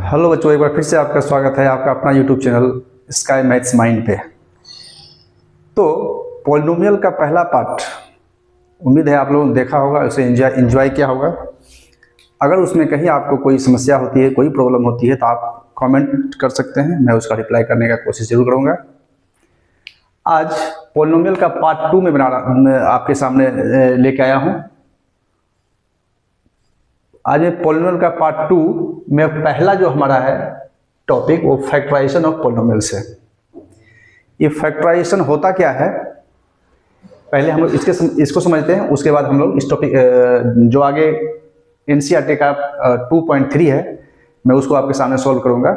Hello बच्चों, एक बार फिर से आपका स्वागत है आपका अपना YouTube channel sky maths mind पे। तो पॉलिनोमियल का पहला पार्ट उम्मीद है आप लोगों ने देखा होगा, उसे एंजॉय किया होगा। अगर उसमें कहीं आपको कोई समस्या होती है, कोई प्रॉब्लम होती है तो आप कमेंट कर सकते हैं, मैं उसका रिप्लाई करने का कोशिश जरूर करूँगा। आज पॉलिनोमियल का पार्ट 2 में आपके सामने लेके आया हूँ। आज मैं पॉलिनोमियल का पार्ट 2 में पहला जो हमारा है टॉपिक वो फैक्टराइजेशन ऑफ पॉलिनोमियल्स है। ये फैक्टराइजेशन होता क्या है, पहले हम लोग इसको समझते हैं, उसके बाद हम लोग इस टॉपिक जो आगे एनसीईआरटी का 2.3 है मैं उसको आपके सामने सॉल्व करूंगा।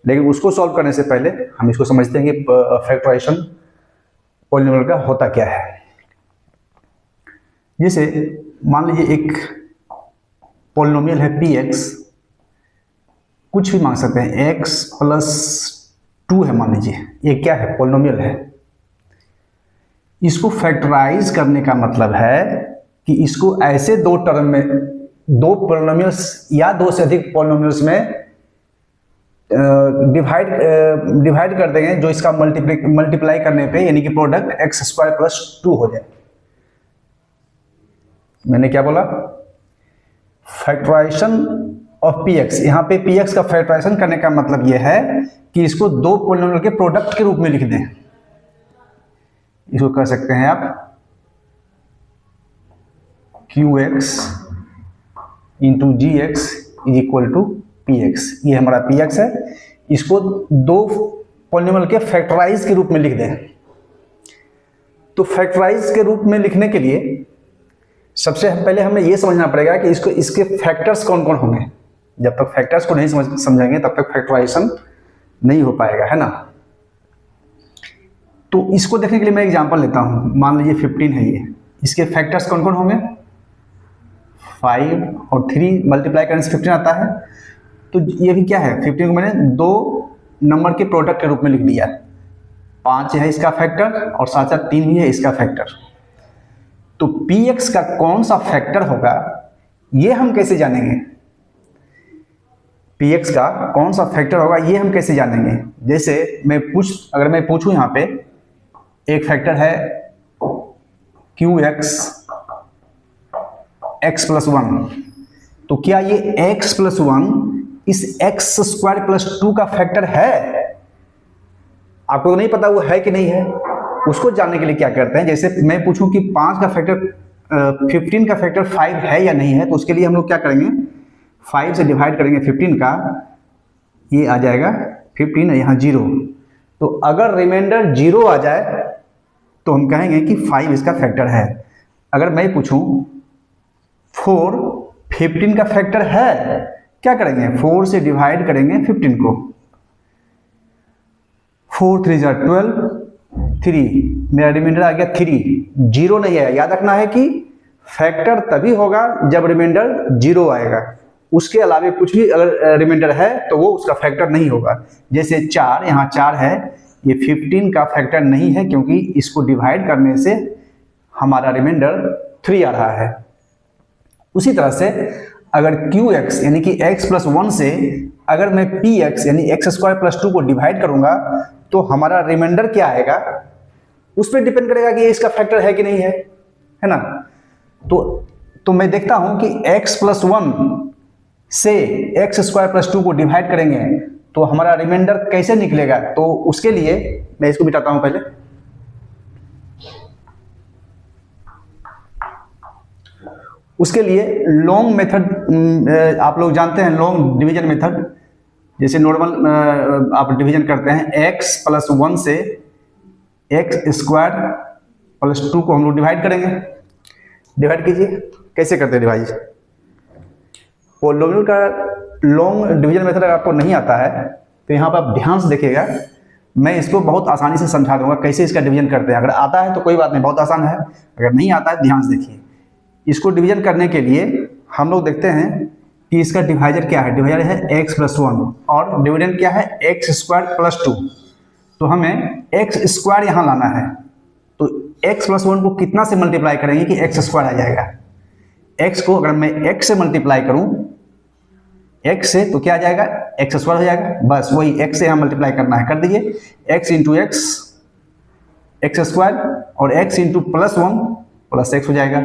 लेकिन उसको सॉल्व करने से पहले हम इसको समझते हैं कि फैक्टराइजेशन पॉलिनोमियल का होता क्या है। जैसे मान लीजिए एक पॉलिनोमियल है px, कुछ भी मांग सकते हैं, x + 2 है मान लीजिए, ये क्या है, पॉलिनोमियल है। इसको फैक्टराइज करने का मतलब है कि इसको ऐसे दो टर्म में, दो पॉलिनोमियल्स या दो से अधिक पॉलिनोमियल्स में डिवाइड कर देंगे जो इसका मल्टीप्लाई करने पे यानी कि प्रोडक्ट x² + 2 हो जाए। मैंने क्या बोला, फैक्टराइजेशन ऑफ px। यहाँ पे px का फैक्टराइजेशन करने का मतलब यह है कि इसको दो पॉलिनोमियल के प्रोडक्ट के रूप में लिख दें। इसको कह सकते हैं आप qx × gx = px। ये हमारा px है, इसको दो पॉलिनोमियल के फैक्टराइज के रूप में लिख दें। तो फैक्टराइज के रूप में लिखने के लिए सबसे पहले हमें यह समझना पड़ेगा कि इसके फैक्टर्स कौन कौन होंगे। जब तक फैक्टर्स को नहीं समझेंगे तब तक फैक्टराइजेशन नहीं हो पाएगा, है ना। तो इसको देखने के लिए मैं एग्जांपल लेता हूं। मान लीजिए 15 है, ये इसके फैक्टर्स कौन कौन होंगे, 5 और 3 मल्टीप्लाई करने से 15 आता है। तो ये भी क्या है, 15 को मैंने दो नंबर के प्रोडक्ट के रूप में लिख दिया। 5 है इसका फैक्टर और साथ साथ 3 भी है इसका फैक्टर। तो px का कौन सा फैक्टर होगा ये हम कैसे जानेंगे, px का कौन सा फैक्टर होगा ये हम कैसे जानेंगे। जैसे अगर मैं पूछूं, यहाँ पे एक फैक्टर है qx x + 1, तो क्या ये x + 1 इस x² + 2 का फैक्टर है? आपको तो नहीं पता वो है कि नहीं है। उसको जानने के लिए क्या करते हैं, जैसे मैं पूछूं कि 5 का फैक्टर 15 का फैक्टर 5 है या नहीं है, तो उसके लिए हम लोग क्या करेंगे, 5 से डिवाइड करेंगे 15 का, ये आ जाएगा 15 है यहाँ 0। तो अगर रिमाइंडर 0 आ जाए तो हम कहेंगे कि 5 इसका फैक्टर है। अगर मैं पूछूं 4 15 का फैक्टर है, क्या करेंगे, 4 से डिवाइड करेंगे 15 को, 4 3 = 12, 3 मेरा रिमाइंडर आ गया 3, 0 नहीं है। याद रखना है कि फैक्टर तभी होगा जब रिमाइंडर 0 आएगा, उसके अलावा कुछ भी अगर रिमाइंडर है तो वो उसका फैक्टर नहीं होगा। जैसे 4, यहाँ 4 है, ये 15 का फैक्टर नहीं है क्योंकि इसको डिवाइड करने से हमारा रिमाइंडर 3 आ रहा है। उसी तरह से अगर qx यानी कि x + 1 से अगर मैं px यानी x² + 2 को डिवाइड करूंगा तो हमारा रिमाइंडर क्या आएगा, उस पर डिपेंड करेगा कि ये इसका फैक्टर है कि नहीं है ना। तो मैं देखता हूं कि x + 1 से x² + 2 को डिवाइड करेंगे तो हमारा रिमाइंडर कैसे निकलेगा। तो उसके लिए मैं इसको मिटाता हूं पहले। उसके लिए लॉन्ग मेथड आप लोग जानते हैं, लॉन्ग डिवीजन मेथड। जैसे नॉर्मल आप डिवीजन करते हैं, x + 1 से x² + 2 को हम लोग डिवाइड करेंगे। डिवाइड कीजिए, कैसे करते हैं डिवाइड। पॉलिनोमियल का लॉन्ग डिवीजन मेथड अगर आपको नहीं आता है तो यहाँ पर आप ध्यान से देखिएगा, मैं इसको बहुत आसानी से समझा दूंगा कैसे इसका डिवीजन करते हैं। अगर आता है तो कोई बात नहीं, बहुत आसान है। अगर नहीं आता है ध्यान से देखिए। इसको डिवीजन करने के लिए हम लोग देखते हैं कि इसका डिवाइजर क्या है। डिवाइजर है x + 1 और डिविडेंड क्या है, x² + 2। तो हमें x² यहाँ लाना है। तो x + 1 को कितना से मल्टीप्लाई करेंगे कि x² आ जाएगा। x को अगर मैं x से मल्टीप्लाई करूं x से तो क्या आ जाएगा, एक्स स्क्वायर हो जाएगा, बस वही x से यहाँ मल्टीप्लाई करना है, कर दीजिए, x into x x square और x into plus one plus x हो जाएगा।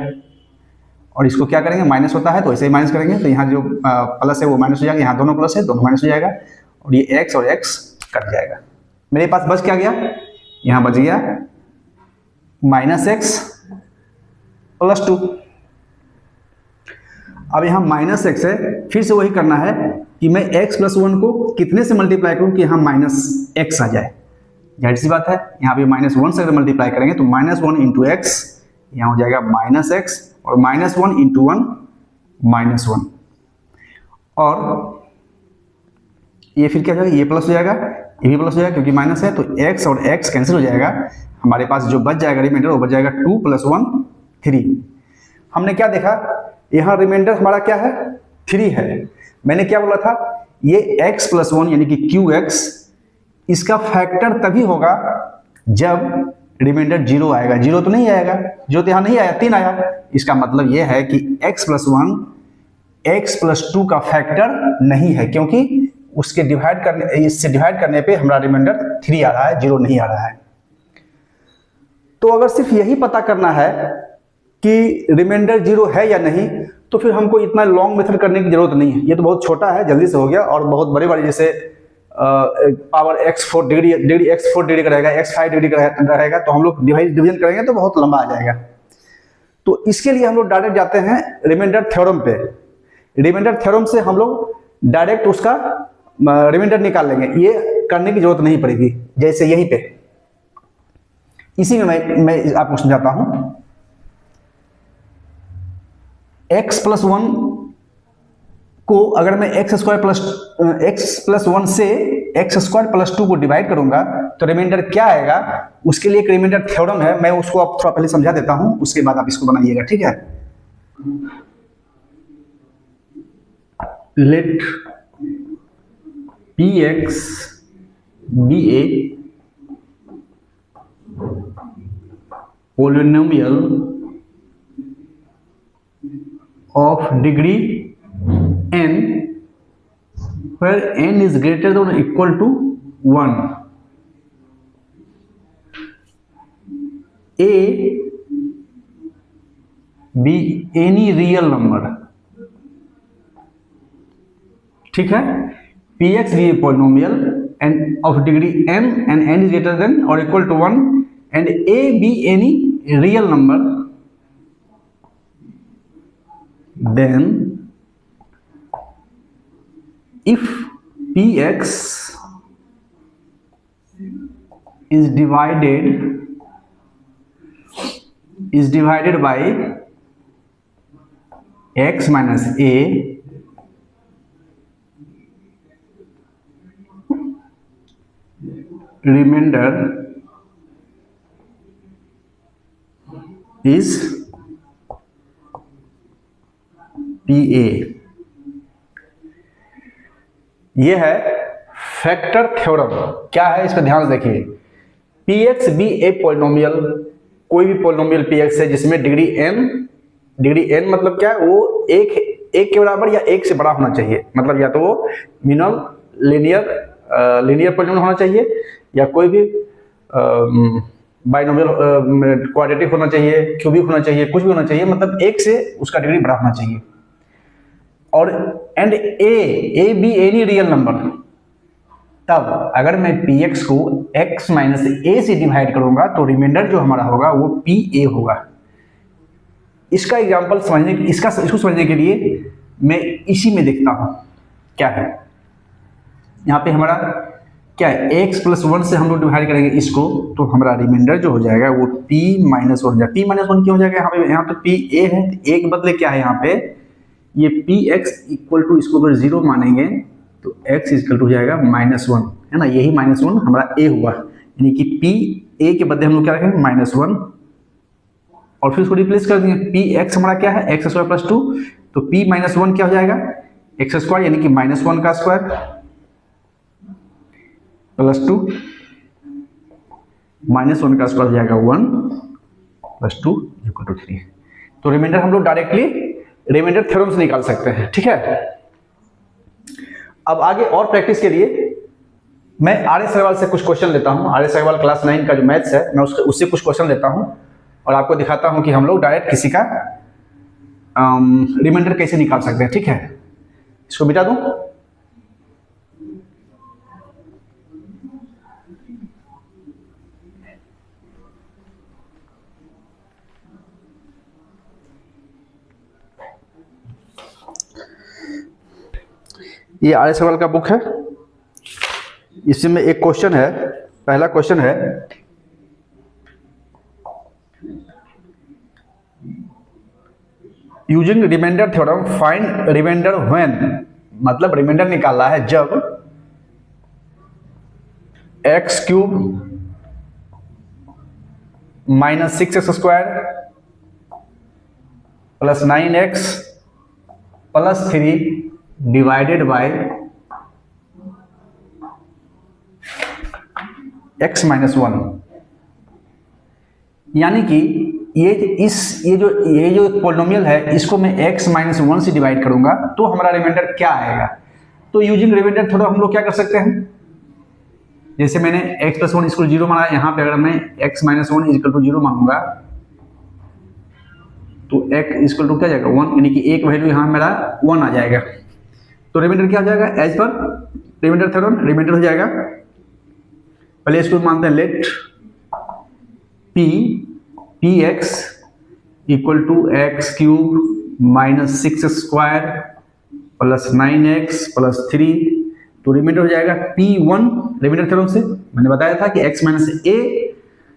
और इसको क्या करेंगे, माइनस होता है तो ऐसे ही माइनस करेंगे, तो यहाँ जो प्लस है वो माइनस हो जाएगा, यहाँ दोनों प्लस है दोनों माइनस हो जाएगा, और ये x और x कट जाएगा। मेरे पास बच क्या गया, यहाँ बच गया माइनस एक्स प्लस टू। अब यहाँ माइनस एक्स है, फिर से वही करना है कि मैं x प्लस वन को कितने से मल्टीप्लाई करूँ कि यहाँ माइनस एक्स आ जाए। जाहिर सी बात है, यहाँ पे माइनस वन से अगर मल्टीप्लाई करेंगे तो माइनस वन इंटू एक्स, यहाँ हो जाएगा माइनस एक्स, और minus one into one minus one, और ये फिर क्या हो जाएगा, ये प्लस हो जाएगा, ये भी प्लस हो जाएगा क्योंकि माइनस है, तो x और x कैंसिल हो जाएगा। हमारे पास जो बच जाएगा रिमाइंडर वो बच जाएगा 2 प्लस 1 3। हमने क्या देखा, यहाँ रिमाइंडर हमारा क्या है, 3 है। मैंने क्या बोला था, ये x प्लस 1 यानी कि qx, इसका फैक्टर तभी होगा जब रिमाइंडर 0 आएगा। 0 तो नहीं आएगा, 0 तो यहाँ नहीं आया, 3 आया। इसका मतलब ये है कि x प्लस 1 x प्लस 2 का फैक्टर नहीं है, क्योंकि उसके डिवाइड करने, इससे डिवाइड करने पे हमारा रिमाइंडर 3 आ रहा है, 0 नहीं आ रहा है। तो अगर सिर्फ यही पता करना है कि रिमाइंडर 0 है या नहीं, तो फिर हमको इतना लॉन्ग मेथड करने की जरूरत नहीं है। ये तो बहुत छोटा है, जल्दी से हो गया, और बहुत बड़े बड़े जैसे power x4 degree x4 degree का रहेगा, x5 डिग्री का रहेगा, तो हम लोग डिवीजन करेंगे तो बहुत लंबा आ जाएगा। तो इसके लिए हम लोग डायरेक्ट जाते हैं रिमाइंडर थ्योरम पे। रिमाइंडर थ्योरम से हम लोग डायरेक्ट उसका रिमाइंडर निकाल लेंगे, ये करने की जरूरत नहीं पड़ेगी। जैसे यहीं पे इसी में मैं आपको समझाता हूं। x प्लस 1 को अगर मैं x प्लस 1 से x स्क्वायर प्लस 2 को डिवाइड करूंगा तो रिमाइंडर क्या आएगा, उसके लिए एक रिमाइंडर थ्योरम है, मैं उसको आप थोड़ा पहले समझा देता हूं, उसके बाद आप इसको बनाइएगा, ठीक है। Let px be a polynomial of degree n where n is greater than or equal to 1. A be any real number, ठीक है। px be a polynomial and of degree n and n is greater than or equal to 1 and a be any real number, then if px is divided by x minus a, remainder is PA। ये है factor theorem. क्या है, इस पर ध्यान से देखिए। px भी ए पॉलिनोमियल, कोई भी पॉलिनोमियल px है जिसमें डिग्री n मतलब क्या है, वो एक के बराबर या एक से बड़ा होना चाहिए। मतलब या तो वो मिनिमम लीनियर पॉलिनोमियल होना चाहिए, या कोई भी बाइनोमियल क्वाड्रेटिक होना चाहिए, क्यूबिक होना चाहिए, कुछ भी होना चाहिए, मतलब एक से उसका डिग्री बड़ा होना चाहिए। और and A be any real number, तब अगर मैं px को x माइनस ए से डिवाइड करूंगा तो रिमाइंडर जो हमारा होगा वो pa होगा। इसका एग्जांपल इसको समझने के लिए मैं इसी में देखता हूं क्या है। यहाँ पे हमारा क्या है, x प्लस 1 से हम लोग डिवाइड करेंगे इसको, तो हमारा रिमाइंडर जो हो जाएगा वो p माइनस 1 p माइनस 1 क्यों हो जाएगा, यहाँ तो pa है, a के बदले क्या है यहाँ पे, ये px इक्वल टू, इसको अगर 0 मानेंगे तो x इक्वल टू हो जाएगा -1, है ना। यही -1 हमारा a हुआ, यानी कि p a के बदले हम लोग क्या रखेंगे -1, और फिर उसको रिप्लेस कर देंगे। px हमारा क्या है, x स्क्वायर प्लस 2, तो p माइनस 1 क्या हो जाएगा, x स्क्वायर यानी कि -1 का स्क्वायर प्लस 2, -1 का स्क्वायर हो जाएगा 1 प्लस 2 इक्वल टू 3। तो रिमाइंडर हम लोग डायरेक्टली रिमाइंडर थ्योरम से निकाल सकते हैं, ठीक है। अब आगे और प्रैक्टिस के लिए मैं आर एस अग्रवाल से कुछ क्वेश्चन लेता हूं। आर एस अग्रवाल क्लास 9 का जो मैथ्स है मैं उससे कुछ क्वेश्चन लेता हूं और आपको दिखाता हूं कि हम लोग डायरेक्ट किसी का रिमाइंडर कैसे निकाल सकते हैं। ठीक है, इसको मिटा दूं। ये आर एस अग्रवाल का बुक है, इसमें एक क्वेश्चन है। पहला क्वेश्चन है, using remainder theorem find remainder when, मतलब रिमाइंडर निकालना है जब x cube minus 6x square plus 9x plus 3 divided by x minus 1। यानी कि ये जो पॉलिनोमियल है इसको मैं x माइनस 1 से डिवाइड करूंगा तो हमारा रिमाइंडर क्या आएगा। तो यूजिंग रिमाइंडर थोड़ा हम लोग क्या कर सकते हैं, जैसे मैंने x प्लस 1 इक्वल 0 माना, यहाँ पे अगर मैं x माइनस 1 इक्वल टू 0 मानूंगा तो x इक्वल टू क्या जाएगा 1, यानी कि एक वैल्यू यहाँ मेरा 1 आ जाएगा। तो रिमाइंडर क्या हो जाएगा, as per reminder theorem reminder हो जाएगा। पहले इसको मानते हैं, let p x equal to x cube minus 6 square plus 9x plus 3। तो रिमाइंडर हो जाएगा P1 रिमाइंडर थ्योरम से मैंने बताया था कि x माइनस a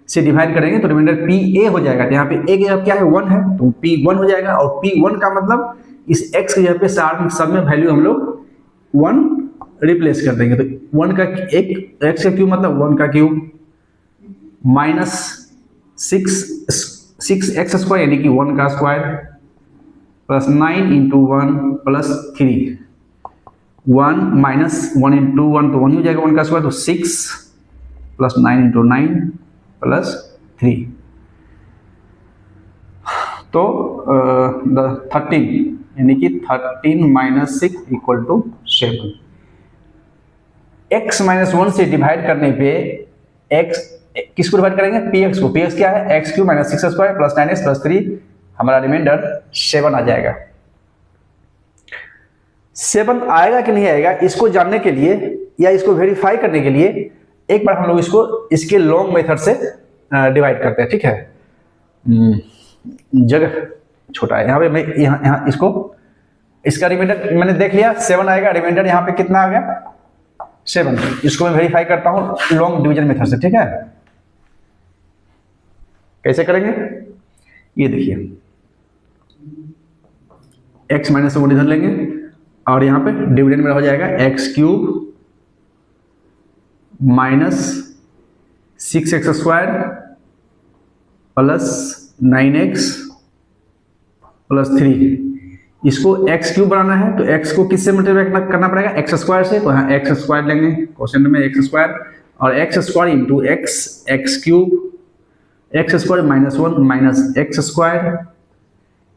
से डिवाइड करेंगे तो रिमाइंडर PA हो जाएगा। तो यहाँ पे a की जगह क्या है 1 है तो P1 हो जाएगा। और P1 का मतलब इस x की जगह पे सब में वैल्यू हम लोग 1 रिप्लेस कर देंगे। तो 1 का एक x का क्यूब मतलब 1 का क्यूब माइनस 6x स्क्वायर यानी कि 1 का square plus 9 into 1 plus 3। 1 minus 1 into 1 तो 1 हो जाएगा 1 का स्क्वायर, तो 6 प्लस 9 इंटू 9 प्लस 3। तो 13 यानी कि 13 minus 6 equal to 7। x minus 1 से डिवाइड करने पे x किसको डिवाइड करेंगे, px को। px क्या है, x cube minus 6 square plus 9x plus 3, हमारा रिमाइंडर 7 आ जाएगा। 7 आएगा कि नहीं आएगा इसको जानने के लिए या इसको वेरीफाई करने के लिए एक बार हम लोग इसको इसके लॉन्ग मेथड से डिवाइड करते हैं। ठीक है, जगह छोटा है यहाँ पे, मैं यहाँ इसको इसका रिमाइंडर मैंने देख लिया 7 आएगा। रिमाइंडर यहाँ पे कितना आ गया 7। इसको मैं वेरीफाई करता हूँ लॉन्ग डिवीजन मेथड से। ठीक है, कैसे करेंगे ये देखिए, x माइनस 1 इधर लेंगे और यहाँ पे डिविडेंड में हो जाएगा x cube minus 6x square plus 9x plus 3। इसको एक्स क्यूब बनाना है तो x को किससे मल्टीप्लाई करना पड़ेगा, एक्स स्क्वायर से। तो यहाँ एक्स स्क्वायर लेंगे क्वेश्चन में एक्स स्क्वायर और x square into x cube, x square minus 1 minus x square,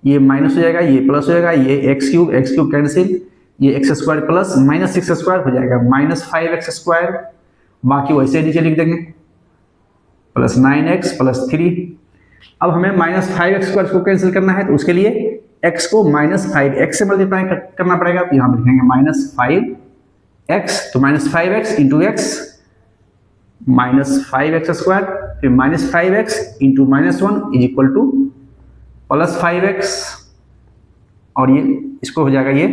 ये माइनस हो जाएगा ये प्लस हो जाएगा, ये एक्स क्यूब कैंसिल, ये x square plus minus 6 square हो जाएगा माइनस 5x स्क्वायर, बाकी वैसे नीचे लिख देंगे प्लस 9x प्लस 3। अब हमें माइनस 5x स्क्वायर को कैंसिल करना है तो उसके लिए x को माइनस 5x से मल्टीप्लाई करना पड़ेगा। तो यहाँ पर लिखेंगे माइनस 5x, तो minus 5x into x minus 5x square, फिर minus 5x into minus 1 is equal to plus 5x, और ये इसको हो जाएगा ये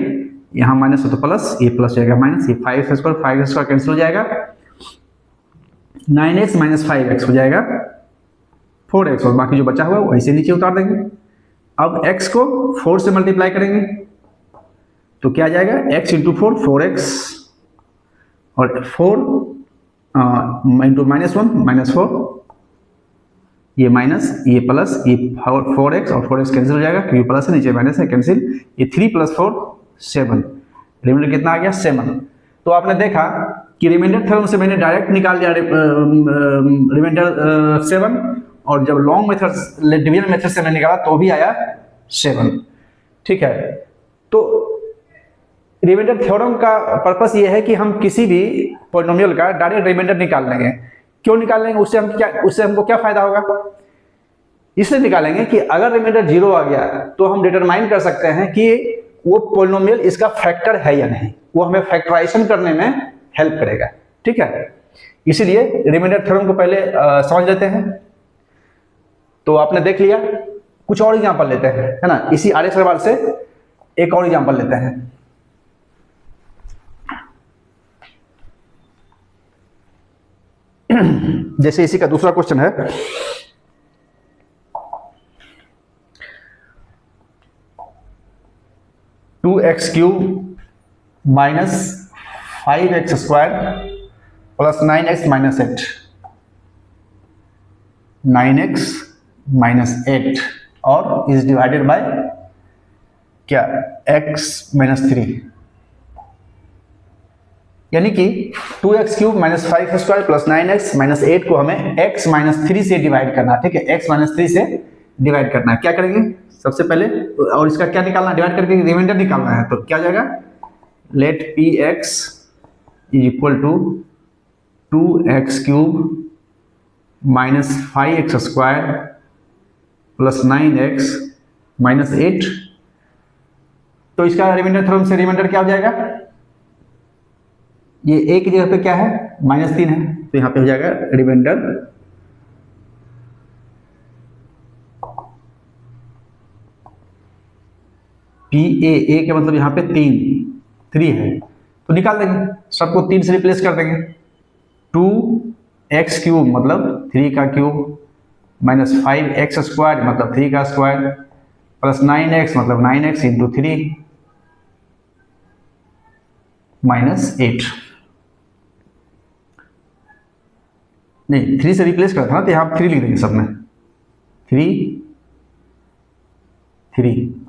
यहाँ माइनस हो तो प्लस, ये प्लस हो जाएगा माइनस, ये 5x स्क्वायर कैंसिल हो जाएगा, 9x माइनस 5x हो जाएगा 4x, और बाकी जो बचा हुआ है वो ऐसे नीचे उतार देंगे। अब x को 4 से मल्टीप्लाई करेंगे तो क्या आ जाएगा x इंटू 4 4x, और 4 इंटू माइनस 1 माइनस 4, ये माइनस ये प्लस, ये 4x और 4x कैंसिल हो जाएगा क्योंकि प्लस है नीचे माइनस है कैंसिल, ये 3 प्लस 4 7, रिमाइंडर कितना आ गया 7। तो आपने देखा कि रिमाइंडर थ्योरम से मैंने डायरेक्ट निकाल लिया रिमाइंडर 7, और जब लॉन्ग मेथड डिवीजन मेथड से मैंने निकाला तो भी आया 7। ठीक है, तो रिमाइंडर थ्योरम का पर्पस ये है कि हम किसी भी पॉलिनोमियल का डायरेक्ट रिमाइंडर निकाल लेंगे। क्यों निकाल लेंगे? उससे हमको क्या फायदा होगा? इसलिए निकालेंगे कि अगर रिमाइंडर 0 आ गया तो हम डिटरमाइन कर सकते हैं कि वो पॉलिनोमियल इसका फैक्टर है या नहीं। वो हमें फैक्टराइजेशन करने में हेल्प करेगा। ठीक है, इसीलिए रिमाइंडर थ्योरम को पहले समझ लेते हैं। तो आपने देख लिया, कुछ और एग्जांपल लेते हैं, है ना। इसी आर एस अग्रवाल से एक और एग्जांपल लेते हैं। जैसे इसी का दूसरा क्वेश्चन है, two x cube minus 5x square plus 9x minus 8, 9x minus 8 और इज डिवाइडेड बाय क्या, x माइनस 3, यानी कि 2x cube minus 5 square plus 9x minus 8 को हमें x माइनस 3 से डिवाइड करना है। ठीक है, x माइनस 3 से डिवाइड करना है। क्या करेंगे सबसे पहले, और इसका क्या निकालना है, डिवाइड करके रिमाइंडर निकालना है। तो क्या जाएगा, let p x is equal to 2x cube minus 5x square plus 9x minus 8। तो इसका रिमाइंडर थ्योरम से रिमाइंडर क्या हो जाएगा, ये a की जगह पे क्या है, -3 है, तो यहां पे हो जाएगा रिमाइंडर पी ए का मतलब यहाँ पे 3 है, तो निकाल देंगे, सबको 3 से रिप्लेस कर देंगे। 2x क्यूब मतलब 3 का क्यूब माइनस 5x स्क्वायर मतलब 3 का स्क्वायर प्लस 9x मतलब 9x इंटू 3 माइनस 8। नहीं, 3 से रिप्लेस करता था ना, तो यहाँ 3 लिख देंगे सब में, 3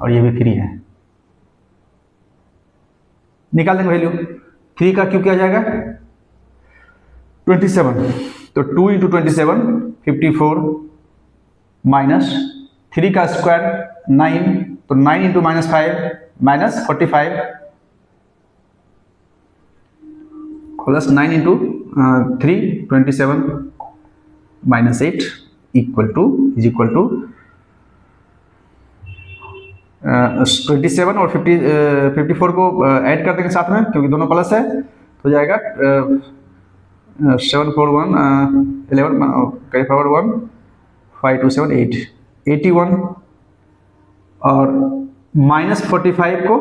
और ये भी 3 है। निकाल देंगे वैल्यू, 3 का क्यूब क्या जाएगा 27, तो 2 इंटू 27 54 माइनस 3 का स्क्वायर 9, तो 9 into minus 5 minus 45 plus 9 into 3 27 minus 8 equal to 27 और 54 को ऐड कर देंगे साथ में, क्योंकि दोनों प्लस है, तो जाएगा 7 4 1 11 पावर 1 5 2 7 8 81 और माइनस 45 को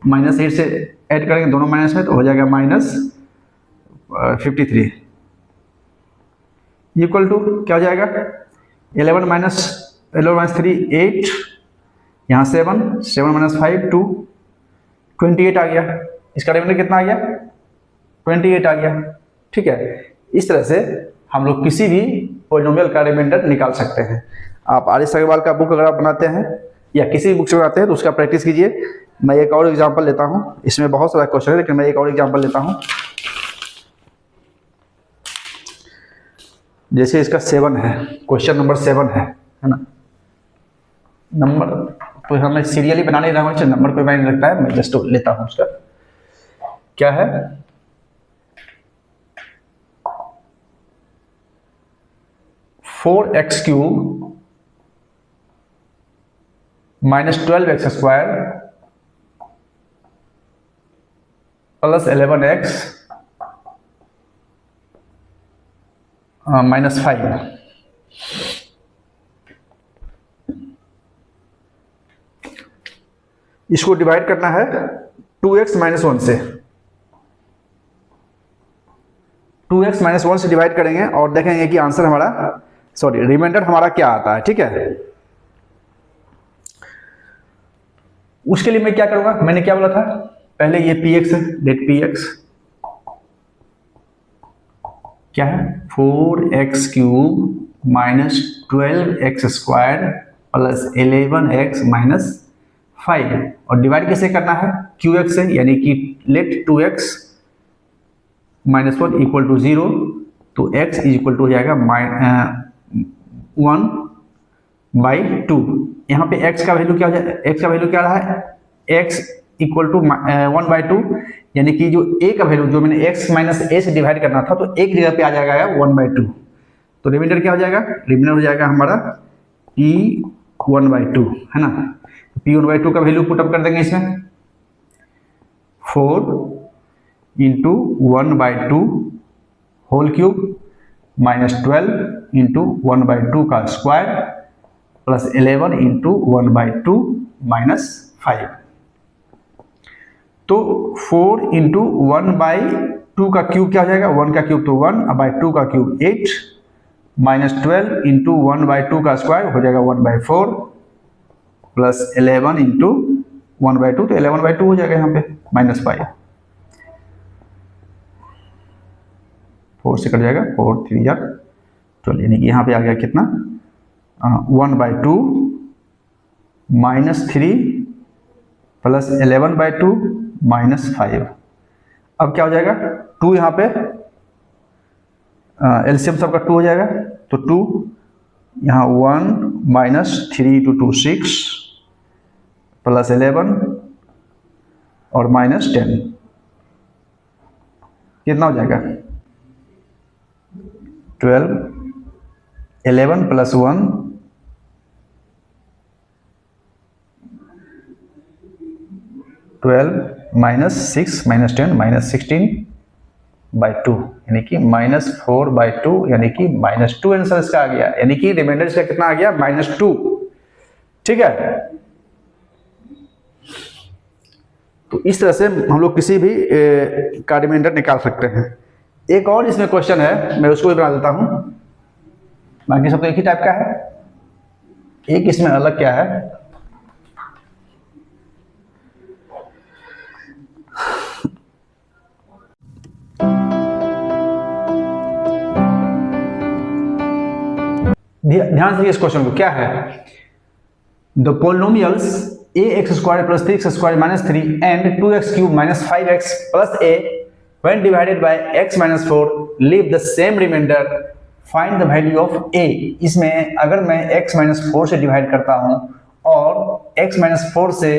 माइनस 8 से ऐड करेंगे, दोनों माइनस है, तो हो जाएगा माइनस 53 इक्वल टू क्या हो जाएगा 11 माइनस 3 8, यहाँ 7 माइनस 5 2 28 आ गया। इसका रिमाइंडर कितना आ गया 28 आ गया। ठीक है, इस तरह से हम लोग किसी भी पॉलिनोमियल का रिमाइंडर निकाल सकते हैं। आप आर एस अग्रवाल का बुक अगर आप बनाते हैं या किसी भी बुक से बनाते हैं तो उसका प्रैक्टिस कीजिए। मैं एक और एग्जांपल लेता हूं, इसमें बहुत सारा क्वेश्चन है लेकिन मैं एक और एग्जांपल लेता हूं। जैसे इसका 7 है, क्वेश्चन नंबर 7 है ना। नंबर तो हमें सीरियली बना नहीं रहा हूँ, नंबर कोई मायने रखता है, मैं जस्ट लेता हूँ उसका। क्या है, four x cube minus 12x square plus 11x minus 5। इसको डिवाइड करना है 2x माइनस 1 से, 2x माइनस 1 से डिवाइड करेंगे और देखेंगे कि आंसर हमारा, सॉरी रिमाइंडर हमारा क्या आता है। ठीक है, उसके लिए मैं क्या करूंगा, मैंने क्या बोला था पहले, ये px है, लेट px क्या है 4x cube minus 12x square plus 11x minus 5 और डिवाइड कैसे करना है qx से, यानी कि late 2x minus 1 equal to 0, तो x इज इक्वल टू हो जाएगा 1/2। यहाँ पे x का वैल्यू क्या हो जाए, x का वैल्यू क्या रहा है, x इक्वल टू 1/2, यानी कि जो a का वैल्यू जो मैंने x माइनस ए से डिवाइड करना था तो एक जगह पे आ जाएगा 1/2, तो रिमाइंडर क्या हो जाएगा, रिमाइंडर हो जाएगा हमारा p 1/2, है ना। p 1/2 का वैल्यू पुटअप कर देंगे इसमें, 4 into 1/2 whole cube minus 12 into 1/2 का स्क्वायर प्लस 11 इंटू 1/2 माइनस 5। तो 4 इंटू 1/2 का क्यूब क्या हो जाएगा, 1 का क्यूब तो 1, अब 2 का क्यूब 8, माइनस 12 इंटू 1/2 का स्क्वायर हो जाएगा 1/4 प्लस 11 इंटू 1/2, तो 11/2 हो जाएगा यहाँ पे माइनस 5, 4 से कट जाएगा, 4 3 या 12, यानी कि यहाँ पे आ गया कितना 1/2 माइनस 3 प्लस 11/2 माइनस 5। अब क्या हो जाएगा 2, यहाँ पे एलसीएम सबका 2 हो जाएगा, तो 2 यहाँ 1 माइनस 3 टू 2 6 प्लस 11 और माइनस 10, कितना हो जाएगा 12, 11 प्लस 1 12 माइनस 6 माइनस 10 माइनस 16/2, यानी कि -4/2, यानी कि -2 आंसर इसका आ गया, यानी कि रिमाइंडर इसका कितना आ गया -2। ठीक है, तो इस तरह से हम लोग किसी भी का रिमाइंडर निकाल सकते हैं। एक और इसमें क्वेश्चन है, मैं उसको भी बना देता हूं, बाकी सब तो एक ही टाइप का है, एक इसमें अलग क्या है। ध्यान से इस क्वेश्चन को, क्या है, the polynomials ax² plus 3x² minus 3 and 2x³ minus 5x plus a when divided by x minus 4 leave the same remainder, find the value of a। इसमें अगर मैं x minus 4 से डिवाइड करता हूं और x minus 4 से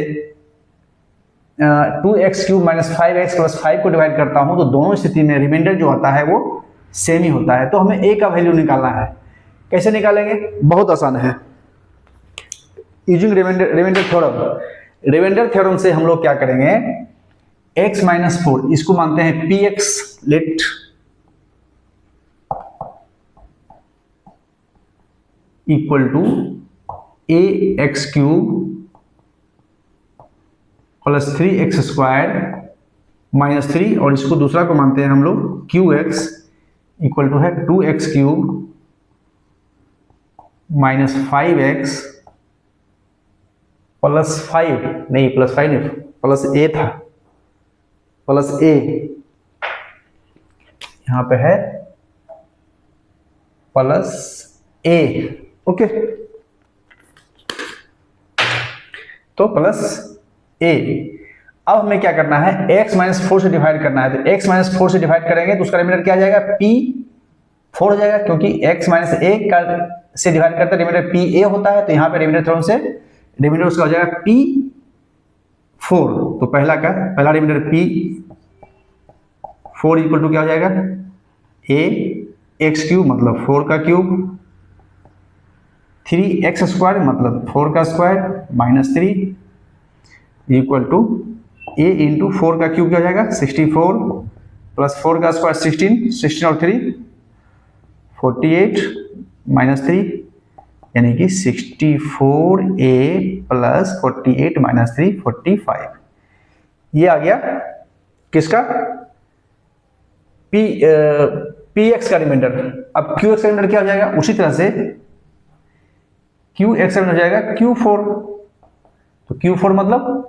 2x³ minus 5x plus 5 को divide करता हूं, तो दोनों स्थिति में रिमाइंडर जो होता है वो सेम ही होता है। तो हमें a का वैल्यू निकालना है, कैसे निकालेंगे, बहुत आसान है, using remainder theorem. Remainder theorem से हम लोग क्या करेंगे, x माइनस 4 इसको मानते हैं px, let equal to ax³ plus 3x² minus 3, और इसको दूसरा को मानते हैं हम लोग qx इक्वल टू है 2x³ माइनस 5x प्लस 5, नहीं प्लस 5 नहीं, प्लस a था, प्लस a यहां पे है प्लस a, ओके, तो प्लस a। अब हमें क्या करना है, x माइनस 4 से डिवाइड करना है, तो x माइनस 4 से डिवाइड करेंगे तो उसका रिमाइंडर क्या आ जाएगा, p4 हो जाएगा, क्योंकि x माइनस a का से डिवाइड करते रिमाइंडर pa होता है, तो यहाँ पे रिमाइंडर थ्योरम से रिमाइंडर उसका हो जाएगा p4। तो पहला रिमाइंडर p4 इक्वल टू क्या हो जाएगा, ax³ मतलब 4 का क्यूब, 3x² मतलब 4 का square minus 3 equal to a into 4 का क्यूब क्या हो जाएगा 64 प्लस 4 का स्क्वायर 16 और 3 48 माइनस 3, यानी कि 64a प्लस 48 माइनस 3 45। ये आ गया किसका, px का रिमाइंडर। अब qx का रिमाइंडर क्या हो जाएगा, उसी तरह से qx का रिमाइंडर हो जाएगा q4, तो q4 मतलब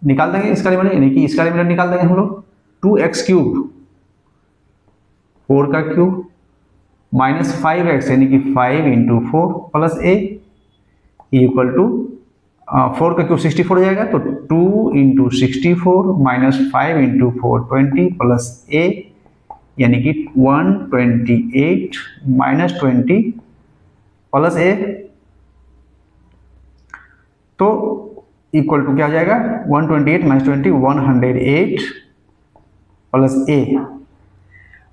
निकाल देंगे इसका रिमाइंडर, यानी कि इसका रिमाइंडर निकाल देंगे हम लोग 2x³ 4 का क्यूब माइनस 5x, यानी कि 5 into 4 plus a equal to 4 का क्यूब 64 हो जाएगा, तो 2 into 64 minus 5 into 4 20 plus a, यानी कि 128 माइनस 20 प्लस a। तो इक्वल टू क्या हो जाएगा 128 माइनस 20 108 प्लस ए।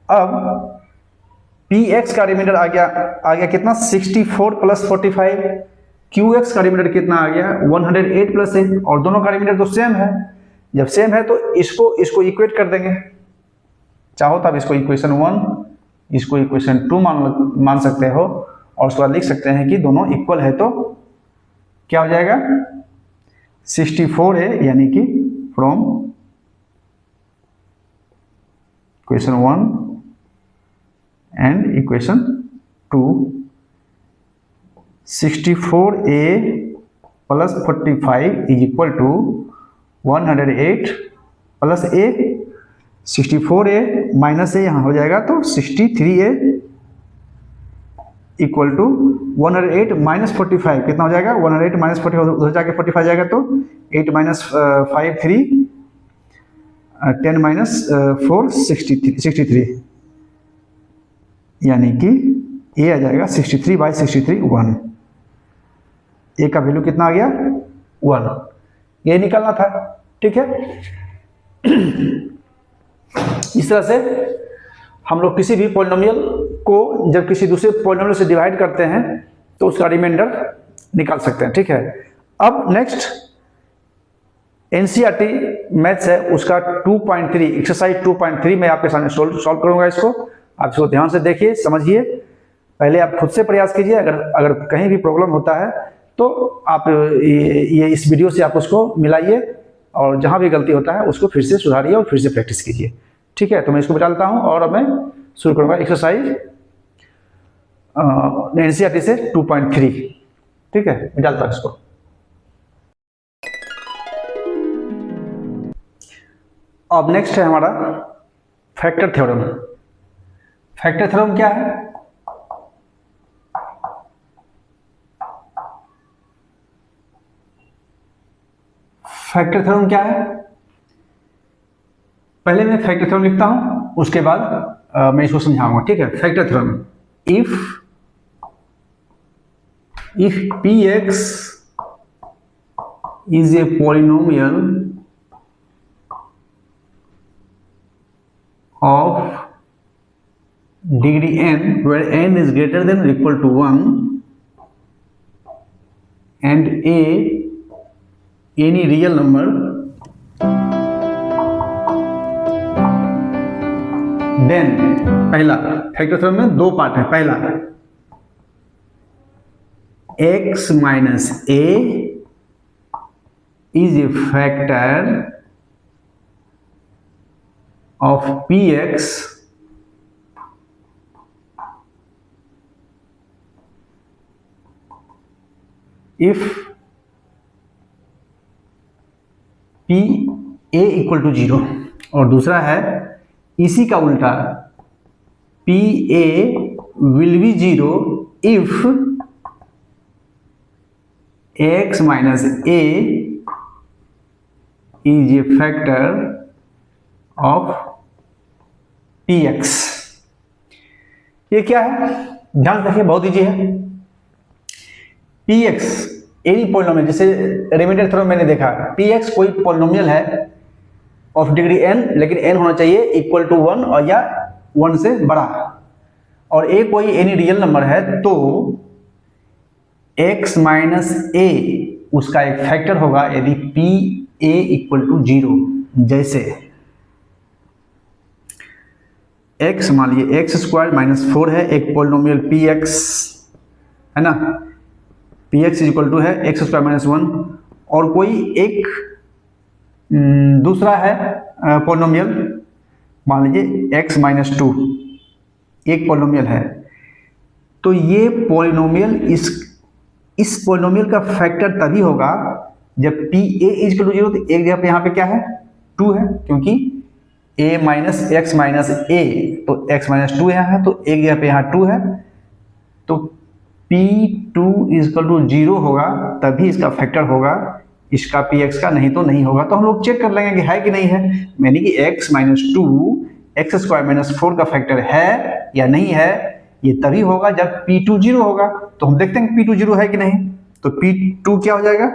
अब पी एक्स का रिमाइंडर आ गया कितना 64 प्लस 45। क्यू एक्स का रिमाइंडर कितना आ गया 108 प्लस ए, और दोनों का रिमाइंडर तो सेम है। जब सेम है तो इसको इक्वेट कर देंगे। चाहो तो आप इसको इक्वेशन 1 इसको इक्वेशन 2 मान सकते हो, और उसके बाद लिख सकते हैं कि दोनों इक्वल है। तो क्या हो जाएगा 64 है, यानी कि from equation 1 and equation 2 64a plus 45 is equal to 108 plus a। 64a minus a यहाँ हो जाएगा तो 63a इक्वल टू 108 माइनस 45 कितना हो जाएगा 108 माइनस 45 उधर जाके 45 जाएगा तो 8 माइनस 5 3 10 माइनस 4 63 यानी कि ए आ जाएगा 63 बाई 63 1। ए का वैल्यू कितना आ गया 1, ये निकालना था। ठीक है, इस तरह से हम लोग किसी भी पॉलिनोमियल को जब किसी दूसरे पॉलिनोमियल से डिवाइड करते हैं तो उसका रिमाइंडर निकाल सकते हैं। ठीक है, अब नेक्स्ट एनसीईआरटी मैथ्स है, उसका 2.3 एक्सरसाइज 2.3 में आपके सामने सॉल्व करूंगा। इसको आप इसको ध्यान से देखिए, समझिए, पहले आप खुद से प्रयास कीजिए। अगर कहीं भी प्रॉब्लम होता है तो आप ये इस वीडियो से आप उसको मिलाइए, और जहां भी गलती होता है उसको फिर से सुधारिए और फिर से प्रैक्टिस कीजिए। ठीक है, तो मैं इसको बता देता हूं और अब मैं शुरू करूंगा एक्सरसाइज एनसीईआरटी से 2.3। ठीक है, मैं डालता हूं इसको। अब नेक्स्ट है हमारा फैक्टर थ्योरम। फैक्टर थ्योरम क्या है? फैक्टर थ्योरम क्या है? पहले मैं फैक्टर थ्योरम लिखता हूं, उसके बाद मैं इसको समझाऊंगा। ठीक है, factor theorem, if px is a polynomial of degree n where n is greater than or equal to 1 and any real number, then पहला फैक्टर थ्योरम में दो पार्ट है। पहला x minus a is a factor of px if p a equal to 0, और दूसरा है इसी का उल्टा p a will be 0 if x minus a is a factor of px। ये क्या है? ध्यान रखिए, बहुत इजी है। px एनी पॉलिनोमियल, जैसे रिमाइंडर थ्योरम मैंने देखा, px कोई पॉलिनोमियल है ऑफ डिग्री n, लेकिन n होना चाहिए इक्वल टू 1 और या 1 से बड़ा, और a कोई एनी रियल नंबर है तो x माइनस a उसका एक फैक्टर होगा यदि p a इक्वल टू 0। जैसे x मान लीजिए एक्स स्क्वायर माइनस 4 है, एक पॉलिनोमियल px है ना, px इक्वल टू है एक्स स्क्वायर माइनस 1, और कोई एक दूसरा है पॉलिनोमियल, मान लीजिए x माइनस 2, एक पॉलिनोमियल है। तो ये पॉलिनोमियल इस पॉलिनोमियल का फैक्टर तभी होगा जब p a इक्वल टू 0, तो एक जगह पे यहाँ पे क्या है 2 है, क्योंकि a minus x minus a, तो x माइनस 2 यहाँ है, तो एक जगह पे यहाँ 2 है, तो p2 इक्वल टू 0 होगा, तभी इसका फैक्टर होगा, इसका px का नहीं तो नहीं होगा। तो हम लोग चेक कर लेंगे कि है कि नहीं है, यानी कि x minus 2 x square minus 4 का फैक्टर है या नहीं है, ये तभी होगा जब p2 0 होगा। तो हम देखते हैं कि p2 0 है कि नहीं, तो p2 क्या हो जाएगा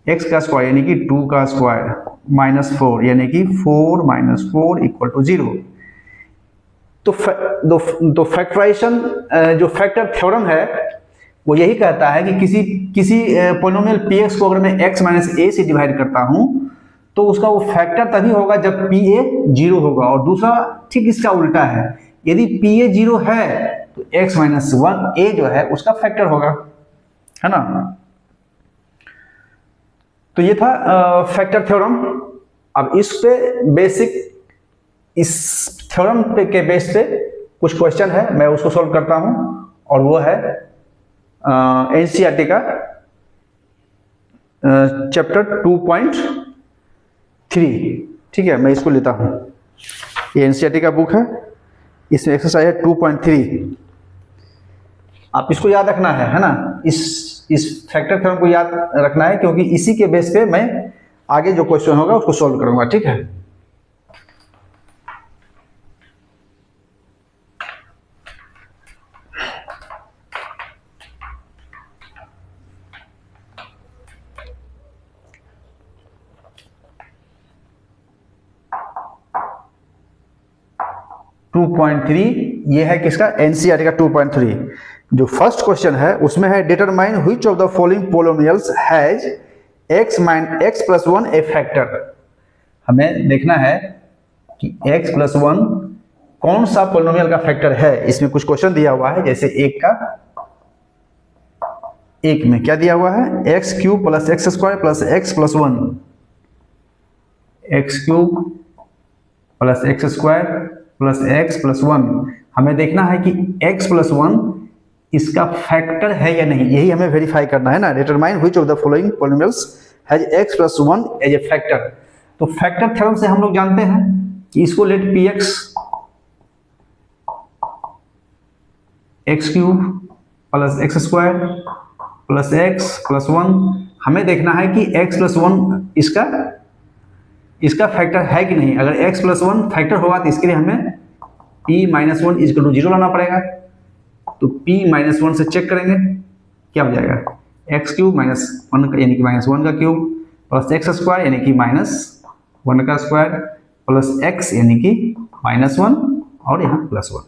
एक्स का स्क्वायर यानी कि 2 का स्क्वायर माइनस 4 यानी कि 4 माइनस 4 इक्वल टू 0। तो फैक्टराइजेशन जो फैक्टर थ्योरम है वो यही कहता है कि किसी पोलिनोमियल px को अगर मैं x माइनस ए से डिवाइड करता हूं तो उसका वो फैक्टर तभी होगा जब pa 0 होगा, और दूसरा ठीक इसका उल्टा है, यदि pa 0 है तो x माइनस 1 a जो है उसका फैक्टर होगा, है ना। तो ये था फैक्टर थ्योरम। अब इस पे बेसिक इस थ्योरम पे के बेस पे कुछ क्वेश्चन है, मैं उसको सॉल्व करता हूं, और वो है एनसीईआरटी का चैप्टर 2.3। ठीक है, मैं इसको लेता हूं, ये एनसीईआरटी का बुक है, इसमें एक्सरसाइज है 2.3। आप इसको याद रखना है ना, इस फैक्टर थ्योरम को याद रखना है, क्योंकि इसी के बेस पे मैं आगे जो क्वेश्चन होगा उसको सॉल्व करूंगा। ठीक है, टू 2.3 ये है किसका, एनसीईआरटी का 2.3। जो फर्स्ट क्वेश्चन है उसमें है determine which of the following polynomials has x plus 1 A factor. हमें देखना है कि x प्लस 1 कौन सा पोलिनोमियल का फैक्टर है। इसमें कुछ क्वेश्चन दिया हुआ है, जैसे एक में क्या दिया हुआ है, x cube plus x square plus x plus 1, x cube plus x square plus x plus 1। हमें देखना है कि x प्लस 1 इसका फैक्टर है या नहीं, यही हमें वेरीफाई करना है ना। Determine which of the following polynomials has x plus 1 as a factor. तो फैक्टर थ्योरम से हम लोग जानते हैं कि इसको let px x cube plus x square plus x plus 1। हमें देखना है कि x प्लस 1 इसका फैक्टर है कि नहीं। अगर x प्लस 1 फैक्टर होगा तो इसके लिए हमें p माइनस 1 इक्वल टू 0 लाना पड़ेगा। तो p माइनस 1 से चेक करेंगे, क्या हो जाएगा, एक्स क्यूब माइनस 1 यानी कि माइनस 1 का क्यूब प्लस एक्स स्क्वायर यानी कि माइनस 1 का स्क्वायर प्लस एक्स यानी कि माइनस 1 और यहाँ प्लस 1।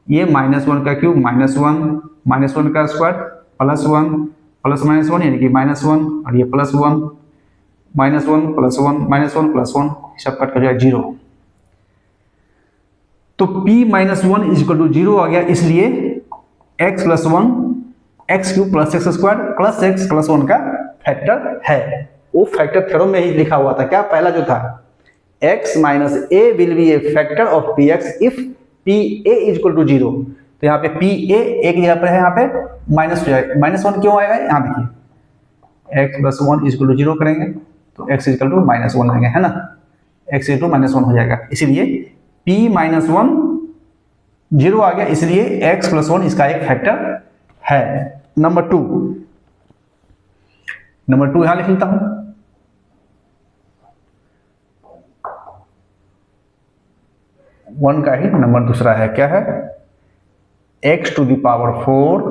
ये माइनस 1 का क्यूब माइनस 1 का स्क्वायर प्लस 1 प्लस माइनस 1 यानी कि माइनस 1, और ये plus 1 minus 1 plus 1 minus 1 plus 1 सब कट कर जाएगा 0। तो p माइनस 1 इक्वल टू 0 आ गया, इसलिए x plus 1 x cube plus x square plus x plus 1 का फैक्टर है। वो फैक्टर थ्योरम में ही लिखा हुआ था, क्या पहला जो था, x minus a will be a factor of px if pa equal to 0। तो यहाँ पे pa एक जगह पर है, यहाँ पे माइनस हो जाएगा, माइनस 1 क्यों आएगा, यहाँ देखिए x प्लस 1 इक्वल टू 0 करेंगे तो x इक्वल टू माइनस 1 लेंगे, है ना, x इक्वल टू माइनस 1 हो जाएगा। इसीलिए p माइनस 1 0 आ गया, इसलिए x प्लस 1 इसका एक फैक्टर है। नंबर 2 यहां लिख लेता हूं, वन का ही नंबर दूसरा है, क्या है, x to the power 4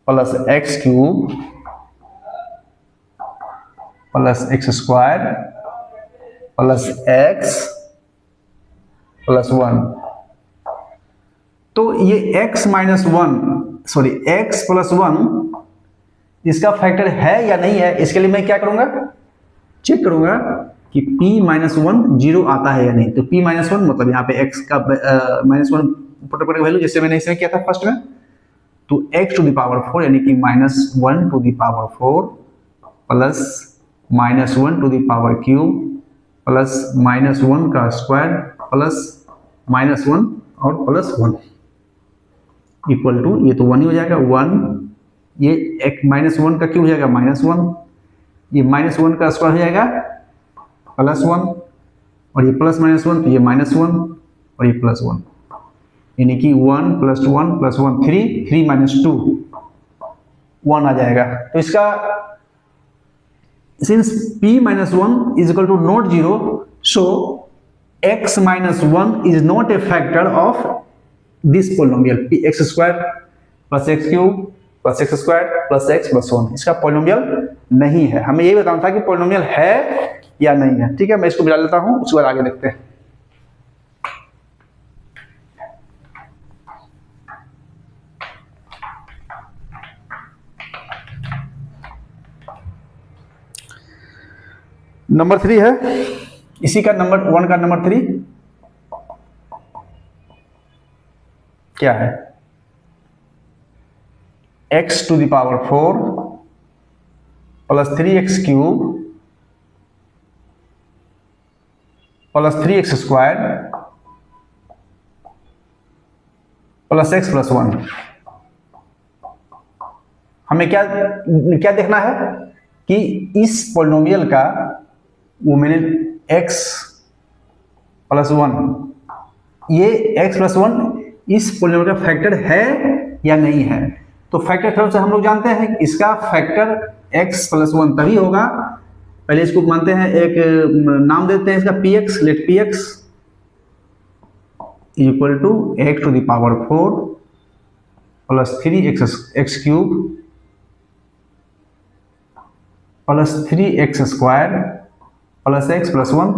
plus x cube plus x square plus x plus 1। तो ये x minus 1 sorry x plus 1 इसका फैक्टर है या नहीं है, इसके लिए मैं क्या करूंगा, चेक करूंगा कि p माइनस 1 0 आता है या नहीं। तो p माइनस 1 मतलब यहाँ पे x का माइनस 1 पुट वैल्यू जैसे मैंने इसमें किया था फर्स्ट में, तो x टू द पावर 4 यानी कि minus 1 to the power 4 plus minus 1 to the power cube plus minus 1 का स्क्वायर प्लस माइनस 1 और प्लस 1 इक्वल टू, ये तो 1 ही हो जाएगा 1, ये एक माइनस 1 का क्यूब हो जाएगा माइनस 1, ये माइनस 1 का स्क्वायर हो जाएगा प्लस 1, और ये प्लस माइनस 1 तो ये माइनस 1 और ये प्लस 1, यानी कि 1 प्लस 1 प्लस 1 3 माइनस 2 1 आ जाएगा। तो इसका since p minus 1 is equal to not 0, so x minus 1 is not a factor of this polynomial x square plus x cube plus x square plus x plus 1 इसका polynomial नहीं है। हमें यही बताना था कि पॉलिनोमियल है या नहीं है। ठीक है, मैं इसको मिला लेता हूं, उसके बाद आगे देखते हैं। नंबर 3 है, इसी का नंबर 1 का नंबर 3 क्या है? x to the power 4 plus 3x cube plus 3x square plus x plus 1। हमें क्या क्या देखना है कि इस पॉलिनोमियल का वो मैंने x प्लस 1, ये x प्लस 1 इस पॉलिनोमियल का फैक्टर है या नहीं है। तो फैक्टर थ्योरम से हम लोग जानते हैं कि इसका फैक्टर x प्लस 1 तभी होगा, पहले इसको मानते हैं, एक नाम देते हैं इसका px, let px equal to x to the power 4 plus 3x cube plus 3x square plus x plus 1।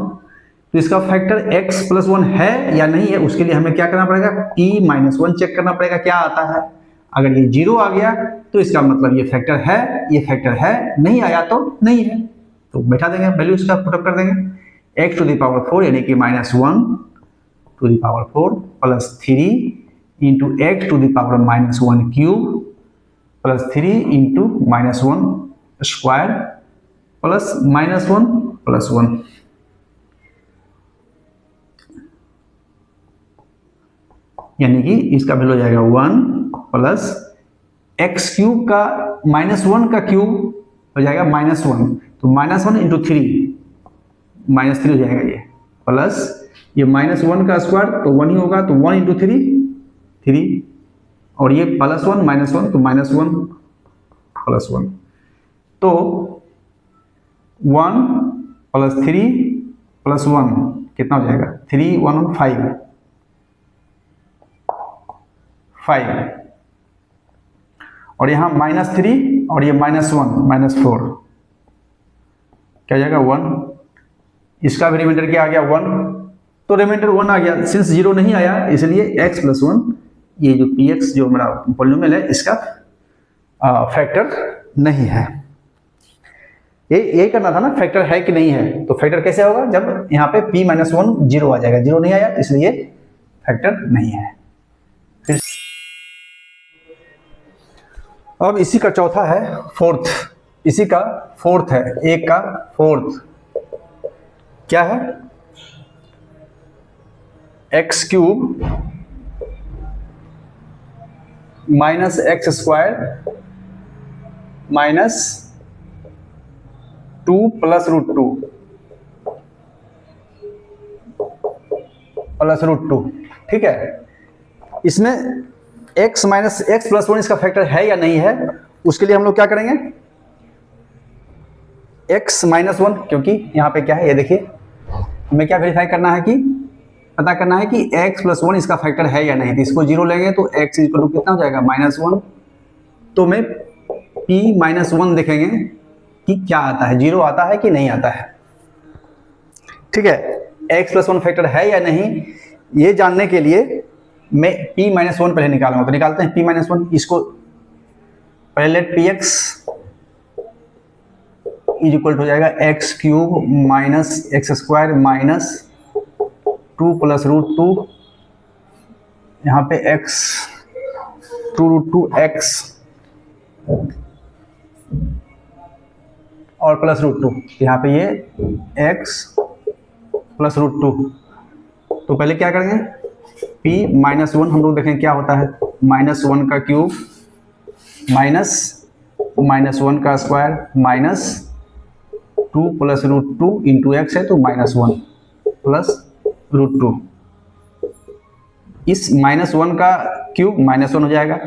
तो इसका फैक्टर x प्लस 1 है या नहीं है, उसके लिए हमें क्या करना पड़ेगा, p माइनस 1 चेक करना पड़ेगा क्या आता है। अगर ये 0 आ गया तो इसका मतलब ये फैक्टर है, ये फैक्टर है, नहीं आया तो नहीं है, तो बैठा देंगे, वैल्यू इसका पुटअप कर देंगे। x टू द पावर 4 यानी कि minus 1 to the power 4 plus 3 into x to the power minus 1 cube plus 3 into minus 1 square plus minus 1 plus 1। यानी कि इसका वैल्यू हो जाएगा 1 प्लस एक्स क्यूब का माइनस 1 का क्यूब हो जाएगा माइनस 1, तो माइनस 1 इंटू 3 माइनस 3 हो जाएगा ये, प्लस ये माइनस 1 का स्क्वायर तो 1 ही होगा, तो 1 इंटू 3 3, और ये प्लस 1 माइनस 1 तो माइनस 1 प्लस 1, तो 1 प्लस 3 प्लस 1 कितना हो जाएगा, 3 1 5, और यहाँ माइनस 3 और ये माइनस 1 माइनस 4 क्या हो जाएगा 1। इसका भी रिमाइंडर क्या आ गया 1, तो रिमाइंडर 1 आ गया। सिंस 0 नहीं आया इसलिए x प्लस 1 ये जो px जो मेरा पॉलिनोमियल है इसका फैक्टर नहीं है। ये करना था ना, फैक्टर है कि नहीं है। तो फैक्टर कैसे होगा, जब यहाँ पे p माइनस 1 0 आ जाएगा, 0 नहीं आया इसलिए फैक्टर नहीं है। फिर अब इसी का चौथा है फोर्थ, इसी का फोर्थ है, एक का फोर्थ क्या है, x cube minus x square minus 2 plus root 2 plus root 2। ठीक है, इसमें x माइनस एक्स प्लस 1 इसका फैक्टर है या नहीं है, उसके लिए हम लोग क्या करेंगे, x माइनस 1, क्योंकि यहाँ पे क्या है ये देखिए, हमें क्या वेरीफाई करना है कि पता करना है कि x प्लस 1 इसका फैक्टर है या नहीं। तो इसको 0 लेंगे तो x इक्वल टू कितना हो जाएगा माइनस 1, तो मैं p माइनस 1 देखेंगे कि क्या आता है, 0 आता है कि नहीं आता है। ठीक है, x प्लस 1 फैक्टर है या नहीं ये जानने के लिए मैं p माइनस 1 पहले निकालूंगा। तो निकालते हैं p माइनस 1, इसको पहले लेट px इज इक्वल हो जाएगा x cube minus x square minus 2 plus root 2, यहाँ पे x 2 रूट 2 x और प्लस रूट 2, यहाँ पे ये x प्लस रूट 2। तो पहले क्या करेंगे, p माइनस 1 हम लोग देखें क्या होता है, माइनस 1 का क्यूब माइनस माइनस 1 का square minus 2 plus root 2 into x है तो माइनस 1 प्लस रूट 2। इस माइनस 1 का क्यूब माइनस 1 हो जाएगा,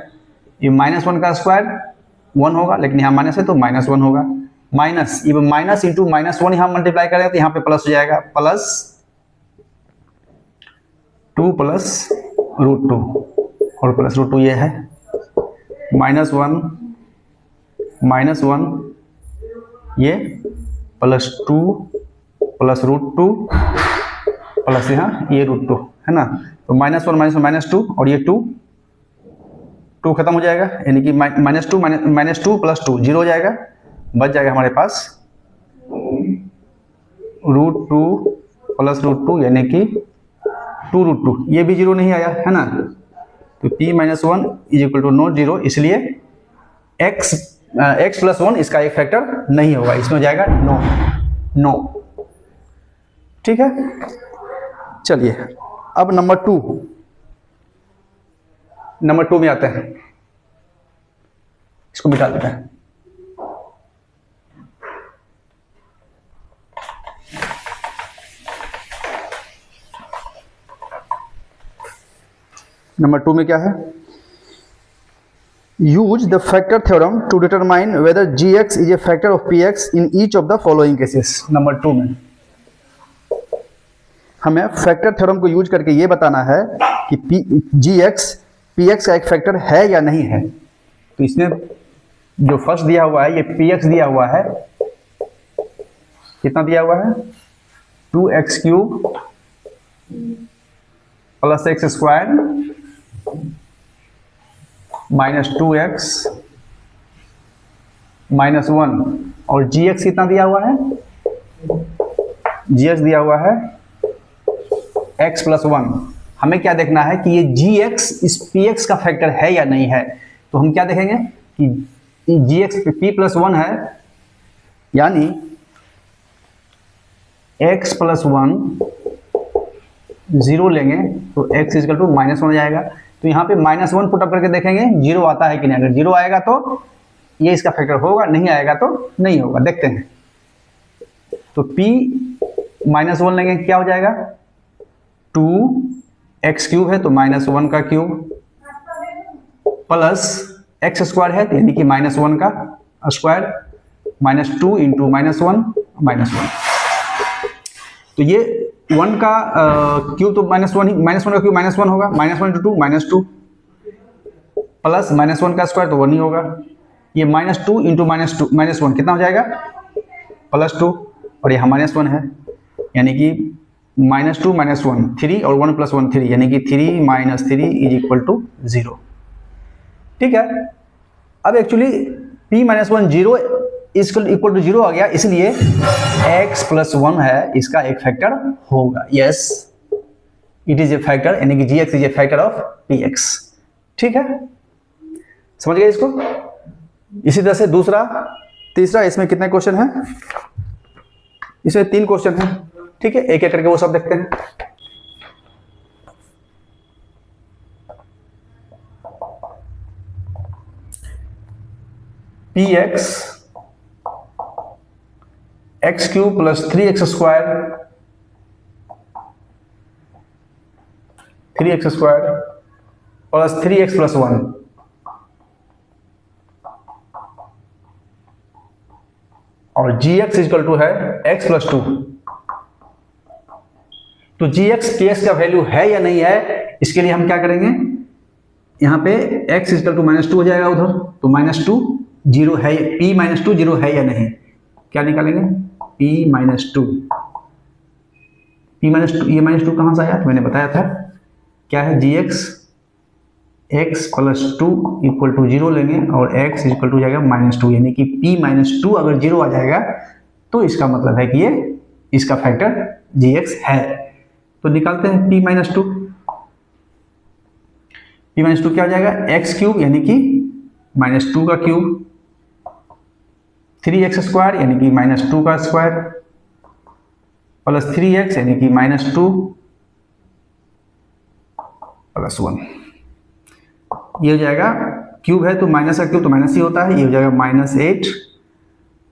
ये माइनस 1 का स्क्वायर 1 होगा, लेकिन यहाँ माइनस है तो माइनस 1 होगा, माइनस ये माइनस इंटू माइनस 1 यहाँ मल्टीप्लाई करेंगे तो यहाँ पे प्लस हो जाएगा, प्लस 2 प्लस रूट 2 और प्लस रूट 2 ये है माइनस 1 ये +2 प्लस √2 प्लस यहाँ ये √2 है ना, तो -1 -2 और ये 2 खत्म हो जाएगा, यानी कि -2 प्लस 2 0 हो जाएगा, बच जाएगा हमारे पास √2 प्लस √2 यानी कि 2√2, ये भी 0 नहीं आया है ना, तो p - 1 = नॉट 0, इसलिए x + 1 इसका एक फैक्टर नहीं होगा, इसमें हो जाएगा नो। ठीक है, चलिए अब नंबर 2 में आते हैं, इसको मिटा देते हैं। नंबर 2 में क्या है, use the factor theorem to determine whether gx is a factor of px in each of the following cases. Number 2 में हमें फैक्टर थ्योरम को यूज करके ये बताना है कि gx px का एक फैक्टर है या नहीं है। तो इसमें जो फर्स्ट दिया हुआ है ये px दिया हुआ है, कितना दिया हुआ है 2x³ प्लस x² -2x -1, और gx कितना दिया हुआ है, gx दिया हुआ है x + 1। हमें क्या देखना है कि ये gx इस px का फैक्टर है या नहीं है, तो हम क्या देखेंगे कि gx p + 1 है, यानी x + 1 0 लेंगे तो x = -1 हो जाएगा। तो यहाँ पे -1 पुट अप करके देखेंगे 0 आता है कि नहीं, अगर 0 आएगा तो ये इसका फैक्टर होगा, नहीं आएगा तो नहीं होगा, देखते हैं। तो p - 1 लेंगे, क्या हो जाएगा 2x³ है तो -1 का क्यूब प्लस x² है तो यानी कि -1 का स्क्वायर -2 × -1 तो ये 1 का क्यूब तो -1 का क्यूब -1 होगा, -1 × 2 -2 प्लस -1 का स्क्वायर तो 1 ही होगा, ये -2 × -1 कितना हो जाएगा +2, और यहाँ -1 है, यानी कि -2 -1 3 और 1 + 1 3, यानी कि 3 - 3 = 0। ठीक है, अब एक्चुअली p - 1 0 = 0 आ गया, इसलिए x + 1 है इसका एक फैक्टर होगा। Yes, it is a factor, यानी कि gx is a factor of px। ठीक है, समझ गए इसको। इसी तरह से दूसरा तीसरा, इसमें कितने क्वेश्चन हैं, इसमें 3 क्वेश्चन हैं। ठीक है, एक एक करके वो सब देखते हैं। px x³ + 3x² plus 3x + 1 और gx = है x + 2। तो gx px का वैल्यू है या नहीं है, इसके लिए हम क्या करेंगे, यहाँ पे x = -2 हो जाएगा उधर, तो -2 0 है, p - 2 0 है या नहीं, क्या निकालेंगे p - 2 ये -2 कहाँ से आया, तो मैंने बताया था क्या है, gx x + 2 = 0 लेंगे और x = हो जाएगा -2, यानी कि p - 2 अगर 0 आ जाएगा तो इसका मतलब है कि ये इसका फैक्टर gx है। तो निकालते हैं p - 2, क्या हो जाएगा x³ यानी कि -2 का क्यूब, 3x² यानी कि -2 का स्क्वायर प्लस 3x यानी कि -2 + 1, ये हो जाएगा, क्यूब है तो माइनस का क्यूब तो माइनस ही होता है, ये हो जाएगा -8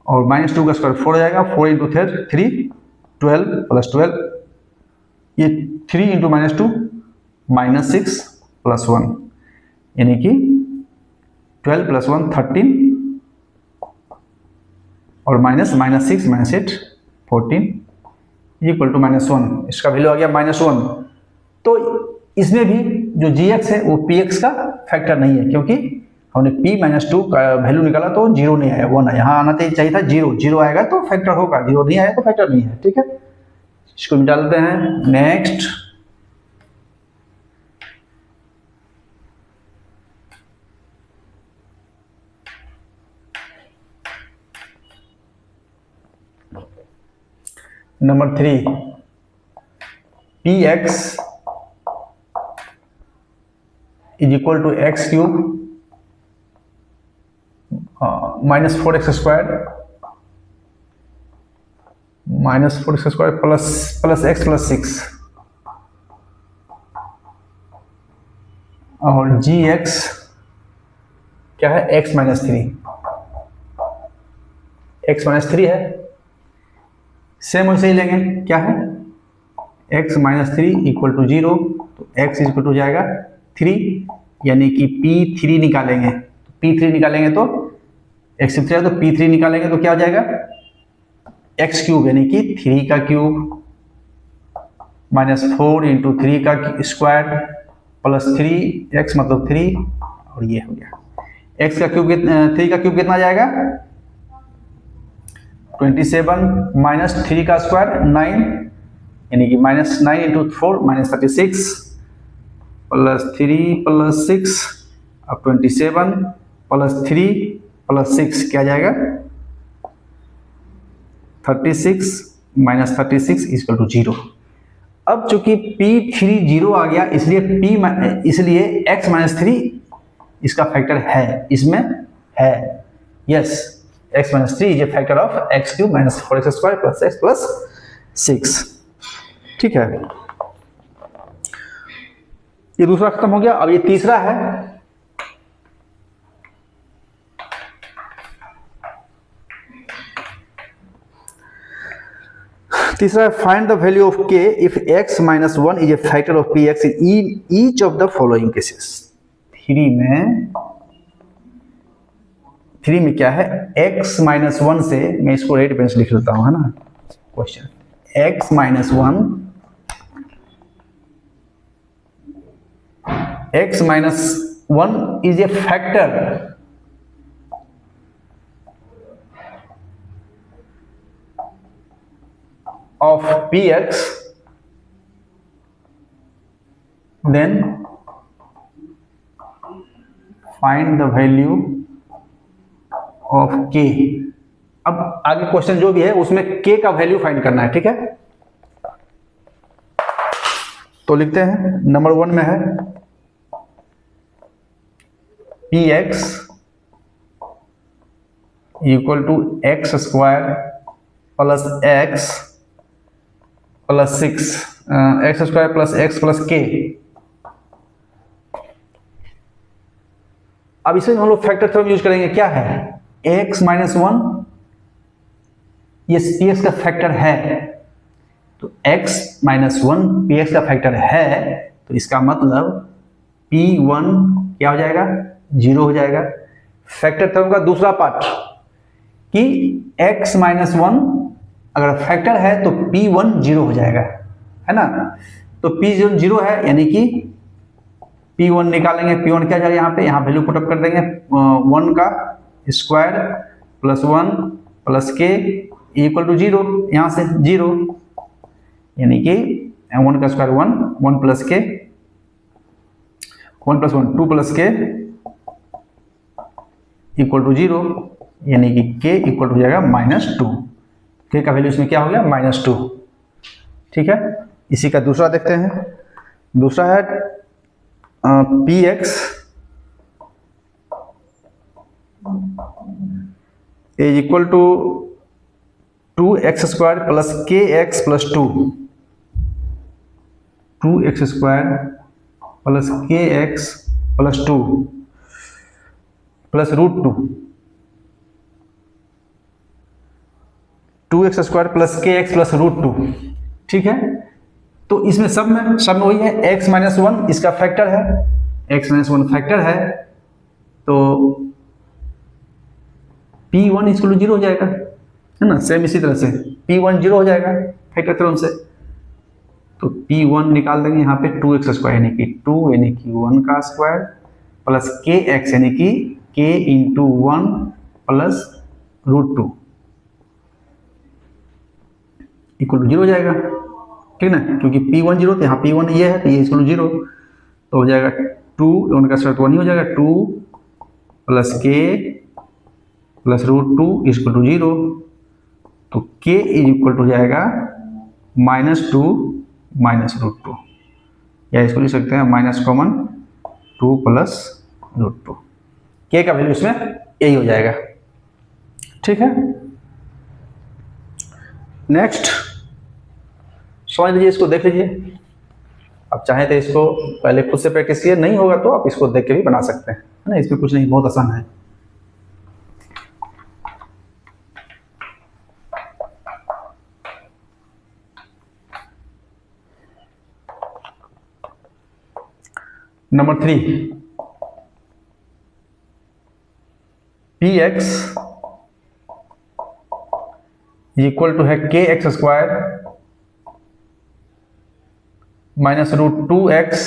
और -2 का स्क्वायर 4 हो जाएगा, 4 × 3 12 + 12, ये 3 × -2 -6 + 1, यानी कि 12 + 1 13 और -6 -8 14 = -1, इसका वैल्यू आ गया -1। तो इसमें भी जो gx है वो px का फैक्टर नहीं है, क्योंकि हमने p-2 का वैल्यू निकाला तो 0 नहीं आया, 1 आया। यहाँ आना चाहिए था 0, 0 आएगा तो फैक्टर होगा, 0 नहीं आया तो फैक्टर नहीं है। ठीक है, इसको मिटा लेते हैं। Next number 3, px is equal to x cube minus 4x square plus x plus 6 और gx क्या है, x माइनस 3 है। सेम वैसे ही लेंगे, क्या है x माइनस 3 इक्वल टू 0, तो x इक्वल टू जाएगा 3, यानी कि p3 निकालेंगे। p3 निकालेंगे तो x 3 है तो p3 निकालेंगे तो क्या हो जाएगा, x क्यूब यानी कि 3 का क्यूब माइनस 4 इंटू 3 का स्क्वायर प्लस 3x मतलब 3, और ये हो गया x का क्यूब, 3 का क्यूब कितना जाएगा 27 माइनस 3 का स्क्वायर 9, यानी कि minus 9 into 4 minus 36 plus 3 plus 6 अब 27 प्लस 3 प्लस 6 क्या जाएगा 36 माइनस 36 इक्वल टू 0। अब चूंकि p3 0 आ गया, इसलिए x माइनस 3 इसका फैक्टर है, इसमें है। Yes, x minus 3 is a factor of x cube minus 4x square plus x plus 6। ठीक है, ये दूसरा खत्म हो गया। अब ये तीसरा है, find the value of k if x minus 1 is a factor of px in each of the following cases. 3 में क्या है, x माइनस 1 से, मैं इसको रेड पेन से लिख लेता हूं, है ना question, x minus 1 is a factor of px, then find the value of k। अब आगे क्वेश्चन जो भी है उसमें k का वैल्यू फाइंड करना है। ठीक है, तो लिखते हैं, नंबर 1 में है px equal to x square plus x plus 6, x square plus x plus k. अब इसे हम लोग फैक्टर थ्योरम यूज करेंगे। क्या है, x माइनस 1 ये px का फैक्टर है, तो x माइनस 1 px का फैक्टर है, तो इसका मतलब p1 क्या हो जाएगा, 0 हो जाएगा। फैक्टर थ्योरम का दूसरा पार्ट कि x माइनस 1 अगर फैक्टर है तो p1 0 हो जाएगा, है ना। तो p1 0 है, यानी कि p1 निकालेंगे, p1 क्या जाएगा, यहाँ वैल्यू पुट अप कर देंगे, 1 का स्क्वायर प्लस 1 प्लस के इक्वल टू 0, यहाँ से 0, यानी कि 1 का स्क्वायर 1, 1 प्लस के 1 प्लस 1 2 प्लस के इक्वल टू 0, यानी कि k इक्वल टू जाएगा -2। k का वैल्यू इसमें क्या हो गया, -2। ठीक है, इसी का दूसरा देखते हैं। दूसरा है px is equal to 2x square plus kx plus 2, 2x square plus kx plus 2 plus √2, 2x square plus kx plus √2। ठीक है, तो इसमें सब में वही है, x माइनस 1 इसका फैक्टर है, x माइनस 1 फैक्टर है, तो p1 इक्वल टू 0 हो जाएगा, है ना। सेम इसी तरह से p1 0 हो जाएगा फैक्टर थ्योरम से, तो p1 निकाल देंगे यहाँ पे 2x स्क्वायर यानी कि 2 यानी कि 1 का स्क्वायर प्लस kx यानी कि k into 1 plus root 2 equal to 0 हो जाएगा, ठीक ना, क्योंकि P1 0 तो यहाँ P1 ये है तो ये इक्वल टू 0, तो हो जाएगा 2, उनका शर्त 1 ही हो जाएगा, 2 प्लस के प्लस रूट 2 इक्वल टू 0, तो के इज इक्वल टू हो जाएगा -2 माइनस रूट 2, या इसको लिख सकते हैं माइनस कॉमन 2 प्लस रूट 2, के का वैल्यू इसमें यही हो जाएगा, ठीक है। नेक्स्ट समझ लीजिए, इसको देख लीजिए, आप चाहें तो इसको पहले खुद से प्रैक्टिस कीजिए, नहीं होगा तो आप इसको देख के भी बना सकते हैं, है ना, इसमें कुछ नहीं, बहुत आसान है। नंबर 3, px इक्वल टू है k x square minus root 2x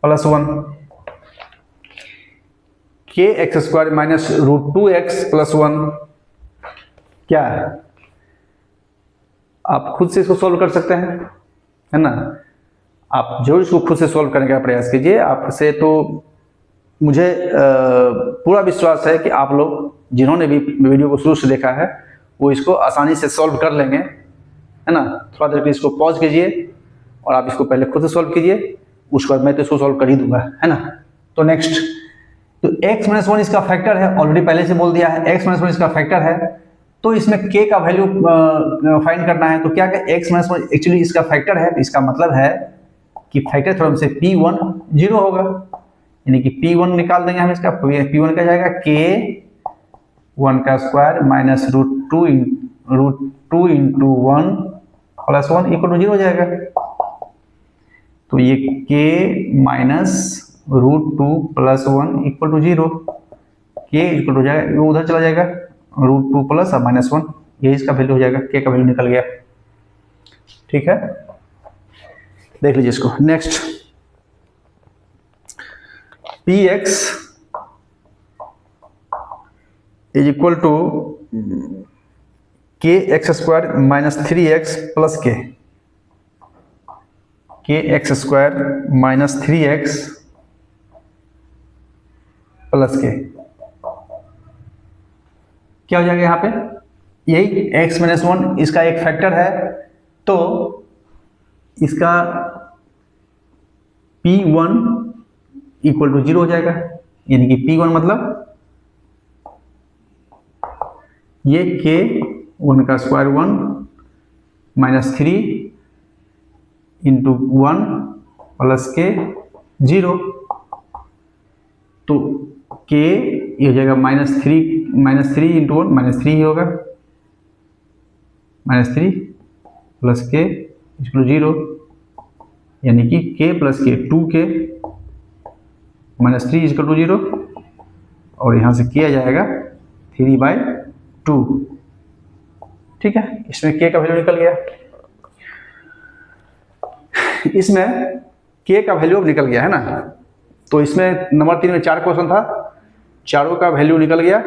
plus 1, k x square minus root 2x plus 1 क्या है, आप खुद से इसको सॉल्व कर सकते हैं, है ना, आप जरूर इसको खुद से सॉल्व करने का प्रयास कीजिए। आपसे तो मुझे पूरा विश्वास है कि आप लोग जिन्होंने भी वीडियो को शुरू से देखा है वो इसको आसानी से सॉल्व कर लेंगे, है ना। थोड़ा देर के इसको पॉज कीजिए और आप इसको पहले खुद से सॉल्व कीजिए, उसके बाद मैं तो इसको सॉल्व कर ही दूंगा, है ना। तो नेक्स्ट, तो x माइनस 1 इसका फैक्टर है, ऑलरेडी पहले से बोल दिया है, x माइनस 1 इसका फैक्टर है, तो इसमें k का वैल्यू फाइंड करना है, तो क्या x माइनस 1 एक्चुअली इसका फैक्टर है, तो इसका मतलब है कि फैक्टर थ्योरम से P1 0 होगा, यानी कि P1 निकाल देंगे हम, इसका P1 क्या जाएगा, k 1 का square minus root two into 1 plus 1 equal to 0 हो जाएगा, तो ये k minus root 2 plus 1 equal to 0, k equal हो जाएगा, वो उधर चला जाएगा, रूट 2 प्लस और माइनस 1, ये इसका वैल्यू हो जाएगा, k का वैल्यू निकल गया, ठीक है। देख लीजिए इसको। Next, px is equal to k x square minus 3x plus k x square minus 3x plus k, क्या हो जाएगा यहाँ पे, यही x माइनस 1 इसका एक फैक्टर है, तो इसका P1 इक्वल टू 0 हो जाएगा, यानी कि P1 मतलब ये k 1 का स्क्वायर 1 माइनस 3 इंटू 1 प्लस के 0, तो k ये हो जाएगा -3 इंटू 1 -3 ही होगा, -3 प्लस के इक्वल 0, यानी कि k प्लस के 2k -3 इक्वल टू 0, और यहाँ से किया जाएगा 3/2, ठीक है। इसमें k का वैल्यू निकल गया, इसमें k का वैल्यू अब निकल गया, है ना। तो इसमें नंबर 3 में 4 क्वेश्चन था, चारों का वैल्यू निकल गया।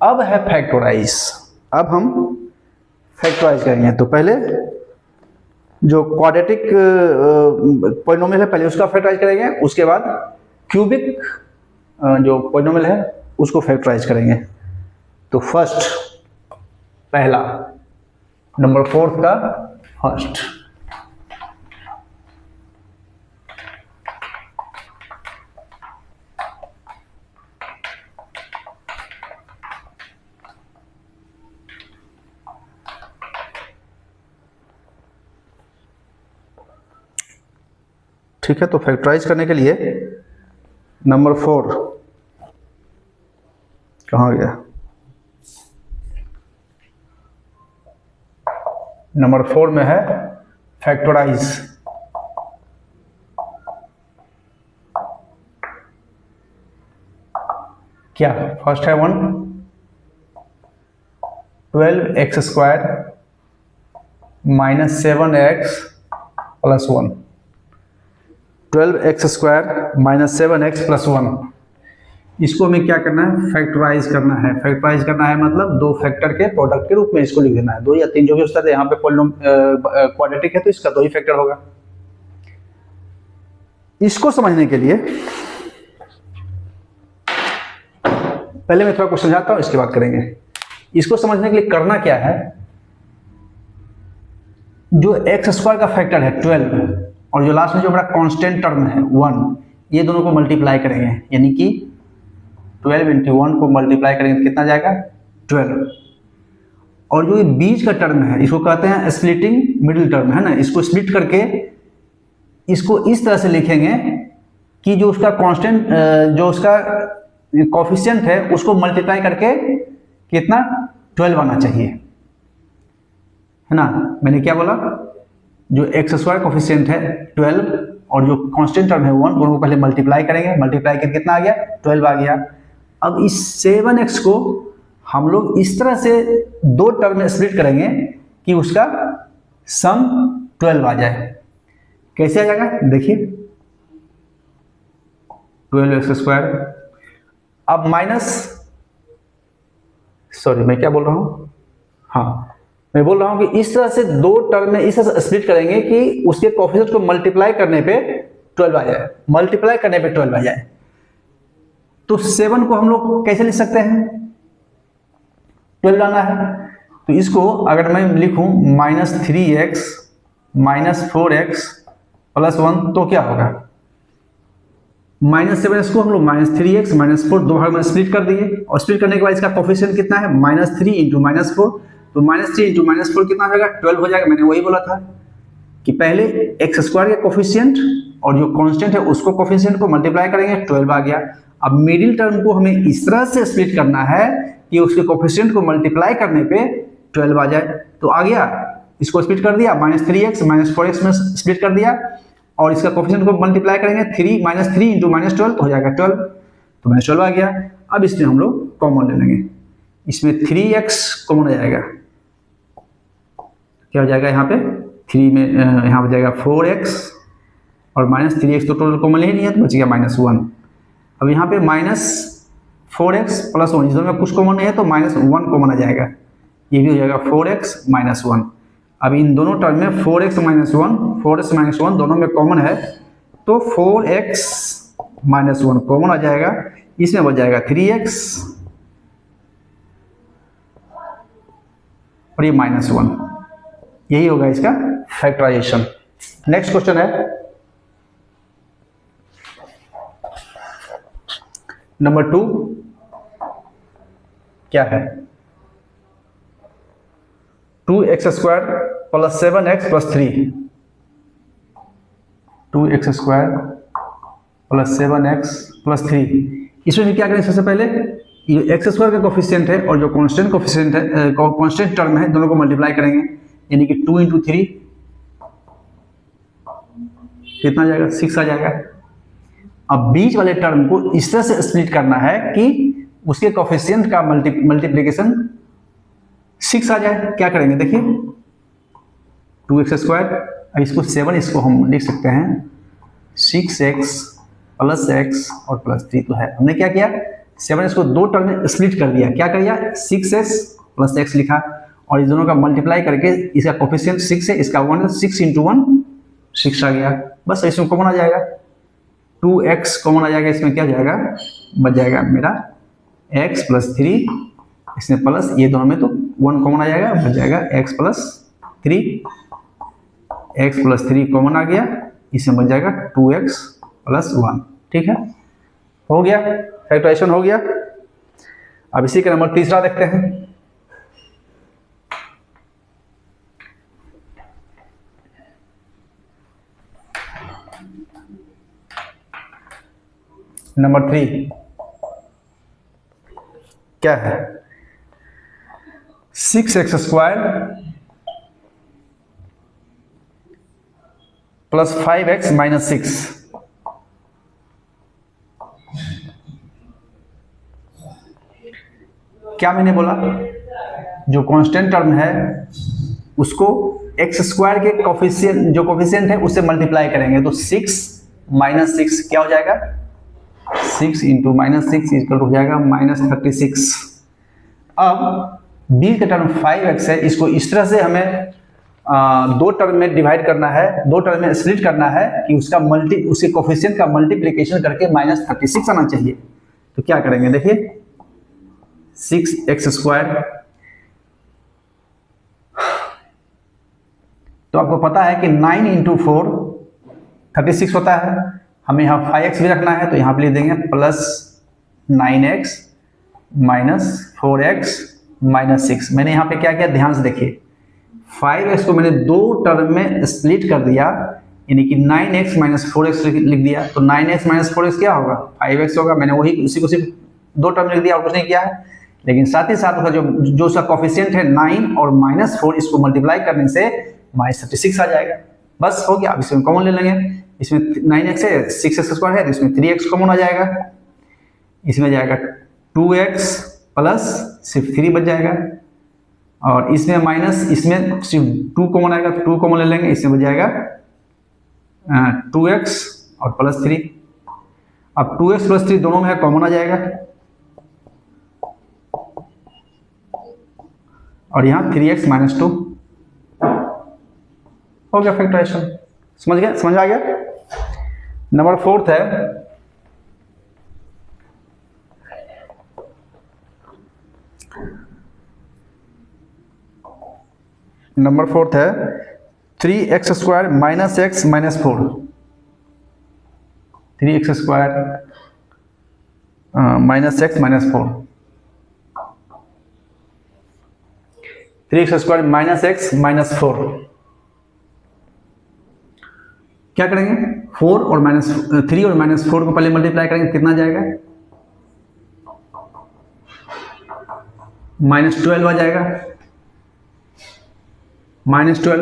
अब है फैक्टराइज, अब हम फैक्टराइज करेंगे। तो पहले जो क्वाड्रेटिक पॉलिनोमियल है पहले उसका फैक्टराइज करेंगे, उसके बाद क्यूबिक जो पॉलिनोमियल है उसको फैक्टराइज करेंगे। तो फर्स्ट, पहला, नंबर 4 का फर्स्ट, ठीक है। तो फैक्टराइज करने के लिए नंबर 4 कहाँ गया, नंबर 4 में है फैक्टराइज। क्या फर्स्ट है 1 12x² -7x + 1, 12x² - 7x + 1। इसको हमें क्या करना है, फैक्टराइज करना है। फैक्टराइज करना है मतलब दो फैक्टर के प्रोडक्ट के रूप में इसको लिख देना है। 2 या 3 जो भी होता है, यहाँ पे क्वाड्रेटिक है तो इसका 2 ही फैक्टर होगा। इसको समझने के लिए पहले मैं थोड़ा कुछ समझाता हूँ, इसके बाद करेंगे। इसको समझने के लिए करना क्या है, जो x² का फैक्टर है 12 और जो लास्ट में जो हमारा कांस्टेंट टर्म है 1, ये दोनों को मल्टीप्लाई करेंगे, यानी कि 12 × 1 को मल्टीप्लाई करेंगे तो कितना जाएगा 12। और जो ये बीच का टर्म है इसको कहते हैं स्प्लिटिंग मिडिल टर्म, है ना। इसको स्प्लिट करके इसको इस तरह से लिखेंगे कि जो उसका कांस्टेंट जो उसका कोफिशिएंट है उसको मल्टीप्लाई करके कितना 12 आना चाहिए, है ना। मैंने क्या बोला, जो x² कोफिशिएंट है 12 और जो कांस्टेंट टर्म है 1, दोनों को पहले मल्टीप्लाई करेंगे। मल्टीप्लाई करके कितना आ गया 12 आ गया। अब इस 7x को हम लोग इस तरह से दो टर्म में स्प्लिट करेंगे कि उसका सम 12 आ जाए। कैसे आ जाएगा देखिए, 12x²। अब मैं क्या बोल रहा हूं, हाँ मैं बोल रहा हूं कि इस तरह से दो टर्म में इस तरह से स्प्लिट करेंगे कि उसके कोफिशिएंट को मल्टीप्लाई करने पे 12 आ जाए, मल्टीप्लाई करने पे 12 आ जाए। तो 7 को हम लोग कैसे लिख सकते हैं, 12 लाना है तो इसको अगर मैं लिखूं -3x - 4x + 1 तो क्या होगा, -7x को हम लोग -3x - 4 दो भाग में स्प्लिट कर दिए, और स्प्लिट करने के बाद इसका कोफिशिएंट कितना है -3 × -4, तो -3 × -4 कितना होगा 12 हो जाएगा। मैंने वही बोला था कि पहले x² के कोफिशिएंट और जो कांस्टेंट है उसको कोफिशिएंट को मल्टीप्लाई करेंगे, 12 आ गया। अब मिडिल टर्म को हमें इस तरह से स्प्लिट करना है कि उसके कोफिशिएंट को मल्टीप्लाई करने पे 12 आ जाए, तो आ गया। इसको स्प्लिट कर दिया, -3x - 4x में स्प्लिट कर दिया और इसका कोफिशिएंट को मल्टीप्लाई करेंगे, 3 × -12 तो हो जाएगा 12, तो -12 आ गया। अब इसमें हम लोग कॉमन ले लेंगे, इसमें 3x कॉमन आ जाएगा, क्या हो जाएगा यहाँ पे 3 में यहाँ हो जाएगा 4x और -3x तो टोटल कॉमन ही नहीं है तो बच गया -1। अब यहाँ पे -4x + 1, इस दोनों में कुछ कॉमन नहीं है तो -1 कॉमन आ जाएगा, ये भी हो जाएगा 4x - 1। अब इन दोनों टर्म में 4x - 1 दोनों में कॉमन है तो 4x - 1 कॉमन आ जाएगा, इसमें बच जाएगा 3x और ये -1, यही होगा इसका फैक्टराइजेशन। नेक्स्ट क्वेश्चन है नंबर 2, क्या है 2x² + 7x + 3, 2x² + 7x + 3। इसमें क्या करें, सबसे पहले ये x² का कोफिशिएंट है और जो कांस्टेंट कोफिशिएंट है कांस्टेंट टर्म है दोनों को मल्टीप्लाई करेंगे, यानी कि 2 × 3 कितना आ जाएगा 6 आ जाएगा। अब बीच वाले टर्म को इस तरह से स्प्लिट करना है कि उसके कोफिशिएंट का मल्टीप्लिकेशन 6 आ जाए। क्या करेंगे देखिए, 2x², अब इसको 7 इसको हम लिख सकते हैं 6x + x और +3 तो है। हमने क्या किया 7 इसको दो टर्म में स्प्लिट कर दिया, क्या कर दिया 6x + x लिखा और इस दोनों का मल्टीप्लाई करके इसका कोफिशिएंट 6 है, इसका 1 है, 6 × 1 6 आ गया। बस इसमें कॉमन आ जाएगा, 2x कॉमन आ जाएगा, इसमें क्या जाएगा बच जाएगा मेरा x + 3, इसमें प्लस, ये दोनों में तो 1 कॉमन आ जाएगा, बच जाएगा x + 3, x + 3 कॉमन आ गया, इसमें बच जाएगा 2x + 1। ठीक है, हो गया, फैक्टराइजेशन हो गया। अब इसी का नंबर तीसरा देखते हैं। नंबर 3 क्या है 6x² + 5x - 6। क्या मैंने बोला, जो कांस्टेंट टर्म है उसको एक्स स्क्वायर के कोफिशिएंट जो कोफिशिएंट है उससे मल्टीप्लाई करेंगे तो 6 माइनस 6 क्या हो जाएगा, 6 इंटू माइनस 6 इक्वल हो जाएगा -36। अब b का टर्म 5x है, इसको इस तरह से हमें दो टर्म में डिवाइड करना है, दो टर्म में स्प्लिट करना है कि उसके कोफिशिएंट का मल्टीप्लिकेशन करके -36 आना चाहिए। तो क्या करेंगे देखिए, 6x स्क्वायर, तो आपको पता है कि 9 इंटू 4 36 होता है, हमें यहाँ 5x भी रखना है तो यहाँ पे लिख देंगे plus 9x minus 4x minus 6। मैंने यहाँ पे क्या किया ध्यान से देखिए, 5x को मैंने दो टर्म में स्प्लिट कर दिया, यानी कि 9x माइनस 4x लिख दिया। तो 9x माइनस 4x क्या होगा, 5x होगा। मैंने वही उसी को सिर्फ दो टर्म लिख दिया और कुछ नहीं किया है, लेकिन साथ ही साथ उसका जो उसका कोफिशिएंट है 9 और -4, इसको मल्टीप्लाई करने से -36 आ जाएगा। बस हो गया। अब इसमें कॉमन ले लेंगे, इसमें 9x है, 6x स्क्वायर है, तो इसमें 3x कॉमन आ जाएगा, इसमें जाएगा 2x प्लस सिर्फ 3 बच जाएगा, और इसमें माइनस, इसमें सिर्फ 2 कॉमन आएगा तो 2 कॉमन ले लेंगे, इसमें बच जाएगा 2x और प्लस 3। अब 2x प्लस 3 दोनों में है, कॉमन आ जाएगा, और यहाँ 3x माइनस 2 हो गया फैक्टराइजेशन। समझ गया, समझ आ गया। नंबर 4 है, नंबर 4 है 3x square minus x minus 4, 3x square minus x minus 4, 3x square minus x minus 4। क्या करेंगे, 4 और -3 और -4 को पहले मल्टीप्लाई करेंगे, कितना जाएगा, -12 आ जाएगा, -12।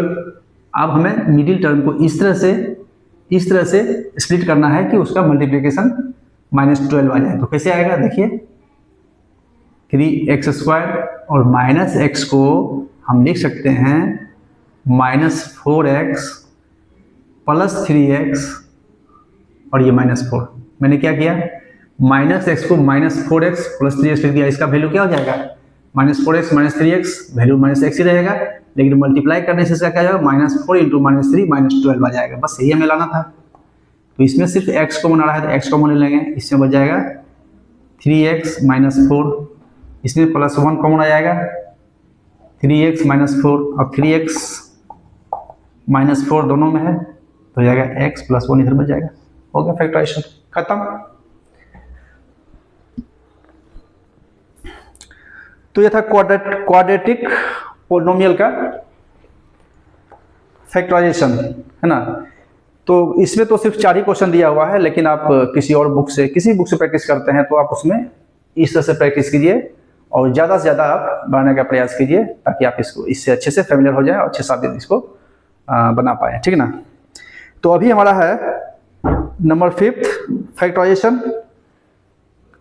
अब हमें मिडिल टर्म को इस तरह से स्प्लिट करना है कि उसका मल्टीप्लिकेशन -12 आ जाए। तो कैसे आएगा देखिए, 3x स्क्वायर और -x को हम लिख सकते हैं -4x प्लस 3x और ये -4। मैंने क्या किया, -x को -4x प्लस 3x लिख दिया। इसका वैल्यू क्या हो जाएगा, -4x minus 3x, value -x ही रहेगा, लेकिन मल्टीप्लाई करने से इसका क्या जाएगा, -4 इंटू -3 -12 आ जाएगा। बस यही हमें लाना था। तो इसमें सिर्फ x कॉमन आ रहा है तो x कॉमन ले लेंगे, इसमें बच जाएगा 3x माइनस 4, इसमें +1 कॉमन आ जाएगा, 3x माइनस 4, और 3x माइनस 4 दोनों में है तो हो जाएगा x प्लस 1 इधर बच जाएगा। हो गया फैक्टराइजेशन, खत्म। तो ये था क्वाड्रेटिक पोलिनोमियल का फैक्टराइजेशन, है ना। तो इसमें तो सिर्फ 4 ही क्वेश्चन दिया हुआ है, लेकिन आप किसी बुक से प्रैक्टिस करते हैं तो आप उसमें इस तरह से प्रैक्टिस कीजिए और ज़्यादा से ज़्यादा आप बनाने का प्रयास कीजिए, ताकि आप इसको इससे अच्छे से फेमिलियर हो जाए और अच्छे से आप इसको बना पाए, ठीक है ना। तो अभी हमारा है number 5 factorization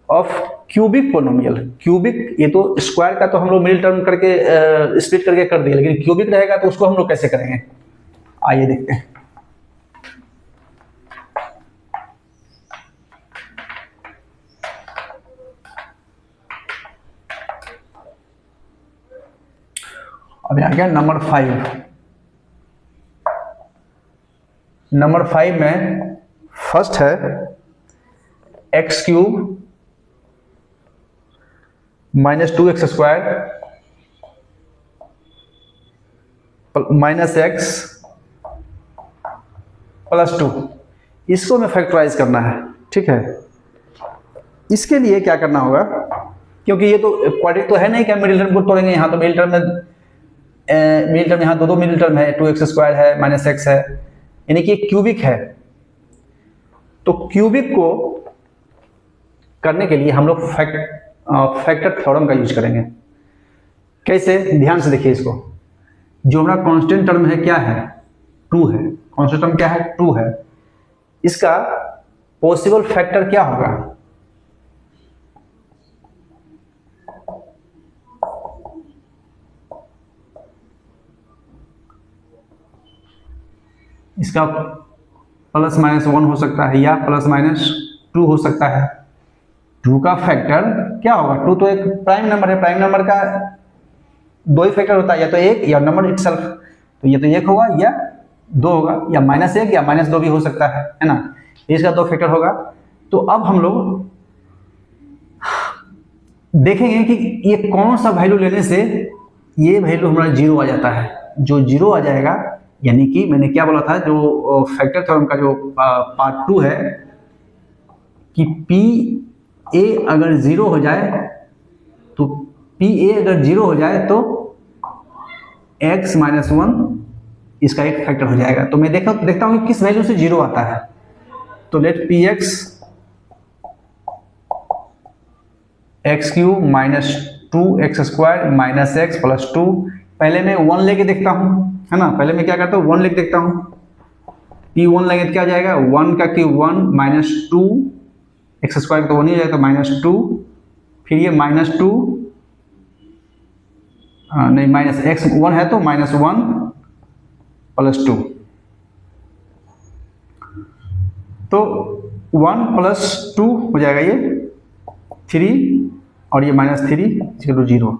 of cubic polynomial. Cubic, ये तो स्क्वायर का तो हम लोग मिडिल टर्म करके स्प्लिट करके कर दिए, लेकिन क्यूबिक रहेगा तो उसको हम लोग कैसे करेंगे, आइए देखते हैं। अभी आ गया नंबर 5। नंबर 5 में फर्स्ट है x cube -2x square -x plus 2। इसको हमें फैक्टराइज करना है, ठीक है। इसके लिए क्या करना होगा, क्योंकि ये तो क्वाड्रेटिक तो है नहीं कि हम मिडिल टर्म को तोड़ेंगे। यहाँ तो मिडिल टर्म यहाँ दो मिडिल टर्म है, 2x स्क्वायर है, -x है, यानी कि क्यूबिक है। तो क्यूबिक को करने के लिए हम लोग फैक्टर थ्योरम का यूज करेंगे। कैसे, ध्यान से देखिए इसको। जो हमारा कांस्टेंट टर्म है क्या है, 2 है। कांस्टेंट टर्म क्या है, 2 है। इसका पॉसिबल फैक्टर क्या होगा, इसका प्लस माइनस 1 हो सकता है या प्लस माइनस 2 हो सकता है। 2 का फैक्टर क्या होगा? 2 तो एक प्राइम नंबर है, प्राइम नंबर का दो ही फैक्टर होता है, या तो एक या नंबर इटसेल्फ। तो ये तो एक होगा या 2 होगा, या -1 या -2 भी हो सकता है ना। इसका 2 फैक्टर होगा। तो अब हम लोग देखेंगे कि ये कौन सा वैल्यू लेने से ये वैल्यू हमारा 0 आ जाता है। जो 0 आ जाएगा, यानी कि मैंने क्या बोला था, जो फैक्टर थ्योरम का जो पार्ट 2 है कि पी ए अगर 0 हो जाए, तो पी ए अगर 0 हो जाए तो x माइनस 1 इसका एक फैक्टर हो जाएगा। तो मैं देखता हूँ कि किस वैल्यू से 0 आता है। तो let p x cube minus 2x² minus x plus 2। पहले मैं 1 लेके देखता हूँ, है ना। पहले मैं क्या करता हूँ, 1 लेके देखता हूँ। P1 लगे तो क्या हो जाएगा, 1 का क्यूब 1 माइनस 2x² तो 1 ही हो जाएगा, तो -2। फिर ये -2 नहीं, माइनस x 1 है तो -1 प्लस 2। तो 1 प्लस 2 हो जाएगा ये 3, और ये -3 इक्वल टू 0।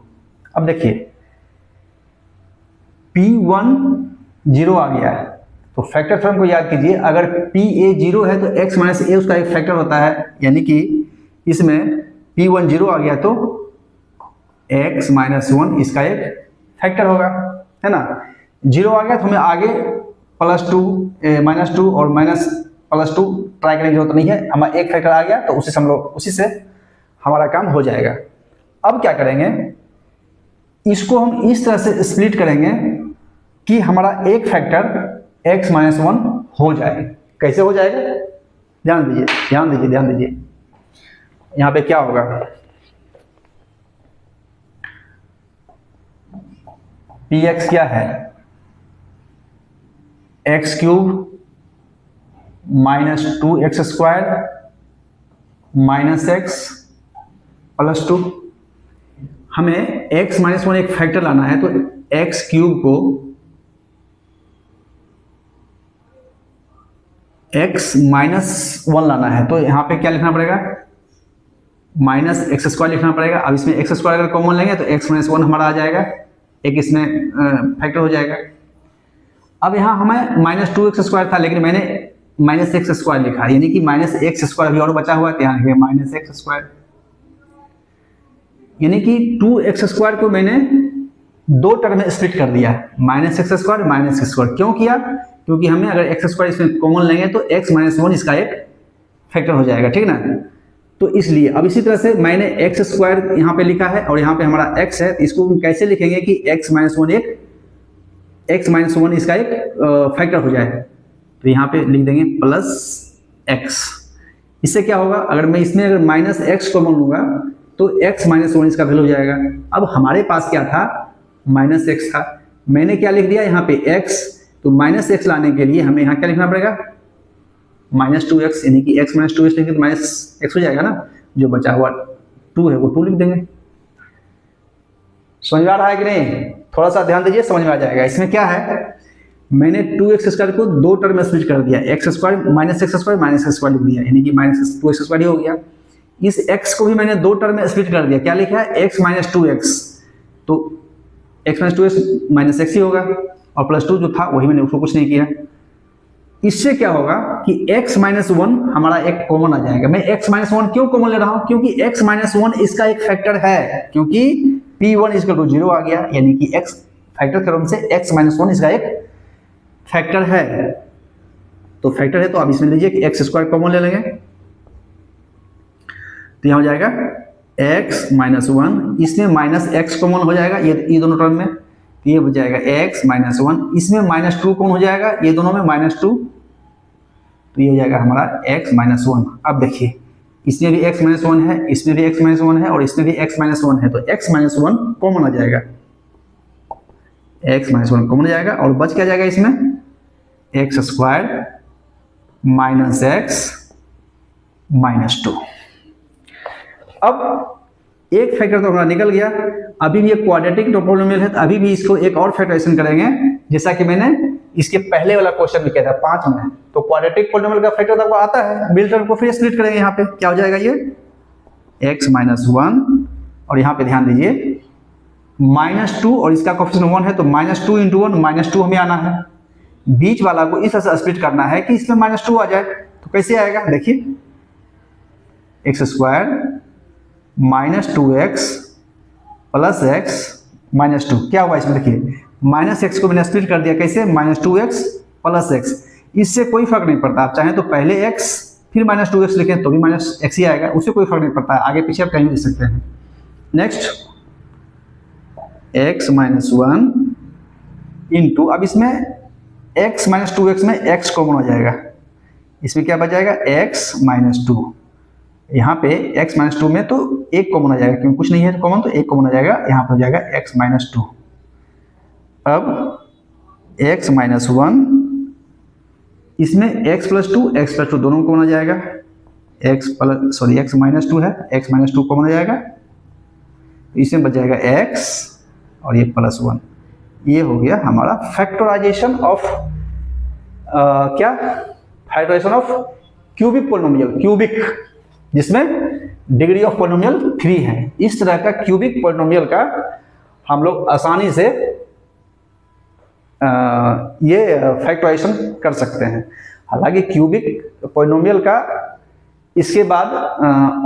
अब देखिए P1 0 आ गया है, तो फैक्टर थ्योरम को याद कीजिए। अगर PA 0 है तो x माइनस a उसका एक फैक्टर होता है, यानी कि इसमें P1 0 आ गया तो x माइनस 1 इसका एक फैक्टर होगा, है ना। 0 आ गया तो हमें आगे +2 -2 और +2 ट्राई करने की जरूरत नहीं है। हमारा एक फैक्टर आ गया तो उसी से हमारा काम हो जाएगा। अब क्या करेंगे, इसको हम इस तरह से स्प्लिट करेंगे कि हमारा एक फैक्टर x माइनस 1 हो जाए। कैसे हो जाएगा, ध्यान दीजिए ध्यान दीजिए ध्यान दीजिए। यहाँ पे क्या होगा, px क्या है, x cube minus 2x² minus x plus 2। हमें x माइनस 1 एक फैक्टर लाना है, तो x क्यूब को x माइनस 1 लाना है, तो यहाँ पे क्या लिखना पड़ेगा, -x² लिखना पड़ेगा। अब इसमें x² अगर कॉमन लेंगे तो x माइनस 1 हमारा आ जाएगा, एक इसमें फैक्टर हो जाएगा। अब यहाँ हमें -2x² था, लेकिन मैंने -x² लिखा, यानी कि -x² अभी और बचा हुआ है, ध्यान रखिए -x², यानी कि 2x² को मैंने दो टर्म में स्प्लिट कर दिया, -x² -x²। क्यों किया, क्योंकि हमें अगर x² इसमें कॉमन लेंगे तो x माइनस 1 इसका एक फैक्टर हो जाएगा, ठीक ना। तो इसलिए अब इसी तरह से मैंने x² यहाँ पे लिखा है और यहाँ पे हमारा x है, तो इसको हम कैसे लिखेंगे कि x माइनस 1 इसका एक फैक्टर हो जाए। तो यहाँ पे लिख देंगे +x। इससे क्या होगा, अगर मैं इसमें अगर -x कॉमन लूंगा तो x माइनस 1 इसका वैल्यू हो जाएगा। अब हमारे पास क्या था, -x था, मैंने क्या लिख दिया यहाँ पे x। तो -x लाने के लिए हमें यहाँ क्या लिखना पड़ेगा, -2x, यानी कि x माइनस 2x लिखेंगे तो -x हो जाएगा ना। जो बचा हुआ 2 है वो 2 लिख देंगे। समझ में आ रहा है कि नहीं, थोड़ा सा ध्यान दीजिए, समझ में आ जाएगा। इसमें क्या है, मैंने 2x² को दो टर्म में स्प्लिट कर दिया, x² -x² लिख दिया, यानी कि -2x² ही हो गया। इस x को भी मैंने दो टर्म में स्प्लिट कर दिया, क्या लिखा है, x माइनस 2x, तो x माइनस 2x -x ही होगा, और +2 जो था वही मैंने उसको कुछ नहीं किया। इससे क्या होगा कि x माइनस 1 हमारा एक कॉमन आ जाएगा। मैं x माइनस 1 क्यों कॉमन ले रहा हूं, क्योंकि x माइनस 1 इसका एक फैक्टर है, क्योंकि P1 इक्वल टू 0 आ गया, यानी कि x फैक्टर थ्योरम से x माइनस 1 इसका एक फैक्टर है। तो फैक्टर है तो अब इसमें लीजिए कि x² कॉमन ले लेंगे, तो यहां हो जाएगा x माइनस 1, इसमें -x कॉमन हो जाएगा ये दोनों टर्म में, ये हो जाएगा x माइनस 1, इसमें -2 कौन हो जाएगा, ये दोनों में -2, तो ये हो जाएगा हमारा x माइनस 1। अब देखिए इसमें भी x माइनस 1 है, इसमें भी x माइनस 1 है, और इसमें भी x माइनस 1 है, तो x माइनस 1 कॉमन आ जाएगा, x माइनस 1 कॉमन आ जाएगा, और बच क्या जाएगा इसमें, x² माइनस x माइनस 2। अब एक फैक्टर तो हमारा निकल गया। अभी भी एक क्वाड्रेटिक पॉलिनोमियल है, तो अभी भी इसको एक और फैक्टराइजेशन करेंगे, जैसा कि मैंने इसके पहले वाला क्वेश्चन में क्या था 5 में, तो क्वाड्रेटिक पॉलिनोमियल का फैक्टर तो आपको आता है, मिडिल टर्म को फिर स्प्लिट करेंगे, यहाँ पे क्या हो जाएगा ये x माइनस 1 और यहाँ पे ध्यान दीजिए -2 और इसका कोएफिशिएंट 1 है तो -2 इंटू 1 -2 हमें आना है, बीच वाला को इस तरह से स्प्लिट करना है कि इसमें -2 आ जाए, तो कैसे आएगा देखिए x square -2x plus x -2 क्या हुआ इसमें देखिए -x को मैंने स्प्लिट कर दिया कैसे -2x प्लस x, इससे कोई फर्क नहीं पड़ता, आप चाहें तो पहले x फिर -2x लिखें तो भी -x ही आएगा, उससे कोई फर्क नहीं पड़ता है, आगे पीछे आप कहीं भी लिख सकते हैं। नेक्स्ट x माइनस 1 इंटू, अब इसमें x माइनस 2x में x कॉमन हो जाएगा, इसमें क्या बच जाएगा x माइनस 2, यहाँ पे x माइनस 2 में तो 1 कॉमन आ जाएगा क्योंकि कुछ नहीं है कॉमन, तो 1 कॉमन आ जाएगा, यहाँ पर हो जाएगा x माइनस 2। अब x माइनस 1 इसमें x प्लस 2 दोनों कॉमन आ जाएगा, x माइनस 2 है, x माइनस 2 कॉमन आ जाएगा, तो इसमें बच जाएगा x और ये प्लस 1। ये हो गया हमारा फैक्टराइजेशन ऑफ क्या factorization of cubic polynomial, cubic जिसमें डिग्री ऑफ पॉलिनोमियल 3 है। इस तरह का क्यूबिक पॉलिनोमियल का हम लोग आसानी से ये फैक्टराइजेशन कर सकते हैं। हालांकि क्यूबिक पॉलिनोमियल का इसके बाद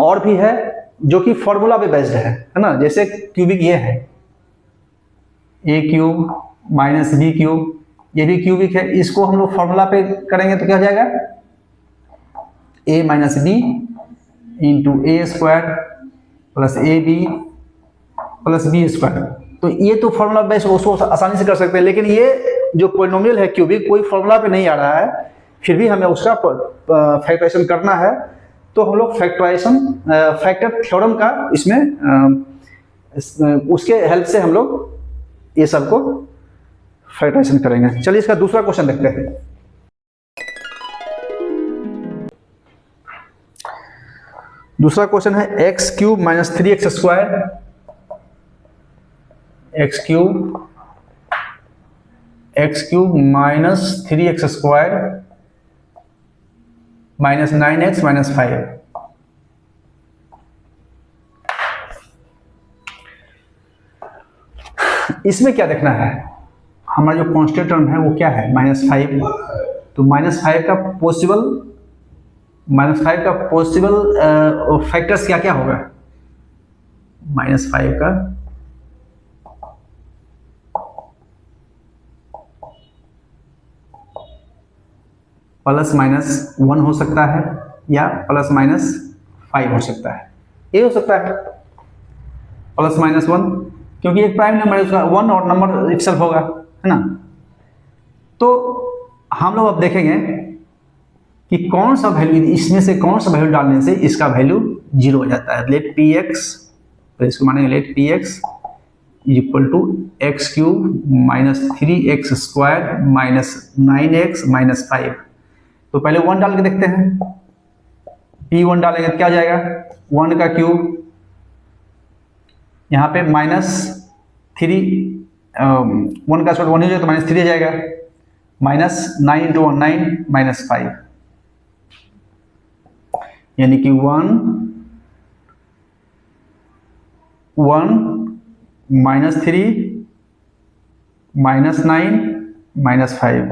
और भी है जो कि फॉर्मूला पे बेस्ड है ना, जैसे क्यूबिक ये है a cube minus b cube, ये भी क्यूबिक है, इसको हम लोग फॉर्मूला पे करेंगे तो क्या हो जाएगा a minus b into a square plus a b plus b square, तो ये तो फॉर्मूला बेस्ड उसको आसानी से कर सकते हैं, लेकिन ये जो पॉलिनोमियल है क्यूबिक कोई फॉर्मूला पे नहीं आ रहा है, फिर भी हमें उसका फैक्टराइजेशन करना है, तो हम लोग फैक्टर थ्योरम का इसमें उसके हेल्प से हम लोग ये सब को फैक्टराइजेशन करेंगे। चलिए इसका दूसरा क्वेश्चन देखते हैं। दूसरा क्वेश्चन है x cube minus 3x square, x cube minus 3x square minus 9x minus 5। इसमें क्या देखना है, हमारा जो कांस्टेंट टर्म है वो क्या है -5, तो -5 का पॉसिबल फैक्टर्स क्या क्या होगा, -5 का प्लस माइनस 1 हो सकता है या प्लस माइनस 5 हो सकता है, ये हो सकता है प्लस माइनस 1 क्योंकि एक प्राइम नंबर है उसका 1 और नंबर इटसेल्फ होगा, है ना। तो हम लोग अब देखेंगे कि कौन सा वैल्यू, इसमें से कौन सा वैल्यू डालने से इसका वैल्यू 0 हो जाता है। लेट पी एक्स, तो इसको मानेंगे let p x equal to x cube minus 3x square minus 9x minus 5। तो पहले 1 डाल के देखते हैं, P1 डालेंगे तो क्या जाएगा 1 का क्यूब, यहाँ पे -3 1 का स्क्वायर 1 हो जाए तो -3 आ जाएगा, माइनस 9 इंटू 1 9 माइनस 5, यानी कि 1 minus 3 minus 9 minus 5,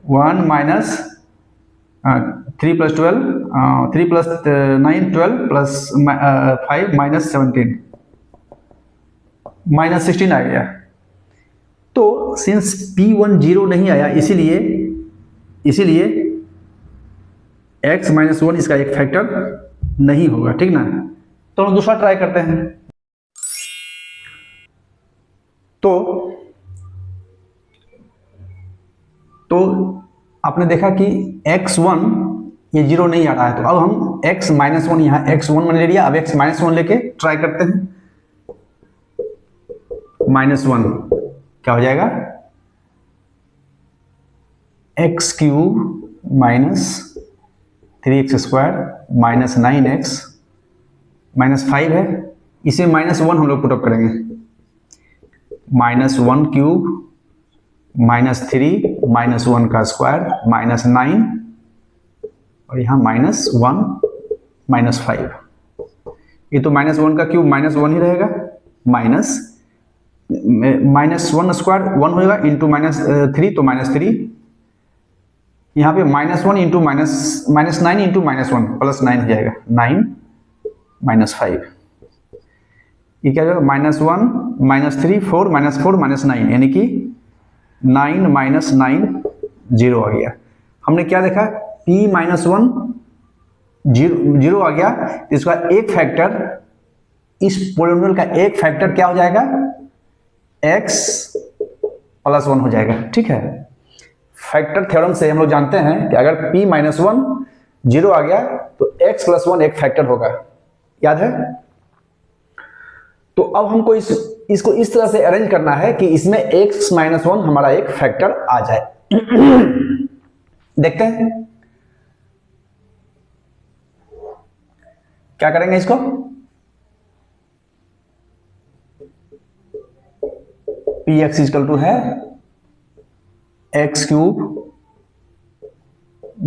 1 minus 3 plus 12 3 plus 9 12 plus 5 minus 17 minus 16 आ गया। तो सिंस P1 0 नहीं आया इसीलिए x माइनस 1 इसका एक फैक्टर नहीं होगा, ठीक ना। तो हम दूसरा ट्राई करते हैं। तो आपने देखा कि x1 ये 0 नहीं आ रहा है, तो अब हम x माइनस 1 यहाँ x1 मान ले लिया, अब x माइनस 1 लेके ट्राई करते हैं। -1 क्या हो जाएगा x cube minus 3x square minus 9x minus 5 है, इसे -1 हम लोग पुट अप करेंगे, -1 क्यूब माइनस 3 -1 का स्क्वायर -9 और यहाँ -1 -5, ये तो -1 का क्यूब -1 ही रहेगा, -1 स्क्वायर 1 होगा इंटू -3 तो -3, यहाँ पे -1 इंटू -9 इंटू -1 +9 हो जाएगा, 9 -5, ये क्या हो जाएगा -1 -3 4 -4 -9 यानी कि 9 -9 0 आ गया। हमने क्या देखा, p -1 0 आ गया, तो इसका एक फैक्टर, इस पोलिनोमियल का एक फैक्टर क्या हो जाएगा, x +1 हो जाएगा। ठीक है, फैक्टर थ्योरम से हम लोग जानते हैं कि अगर p -1 0 आ गया तो x +1 एक फैक्टर होगा, याद है। तो अब हमको इसको इस तरह से अरेंज करना है कि इसमें x -1 हमारा एक फैक्टर आ जाए। देखते हैं क्या करेंगे इसको। px इक्वल टू है x³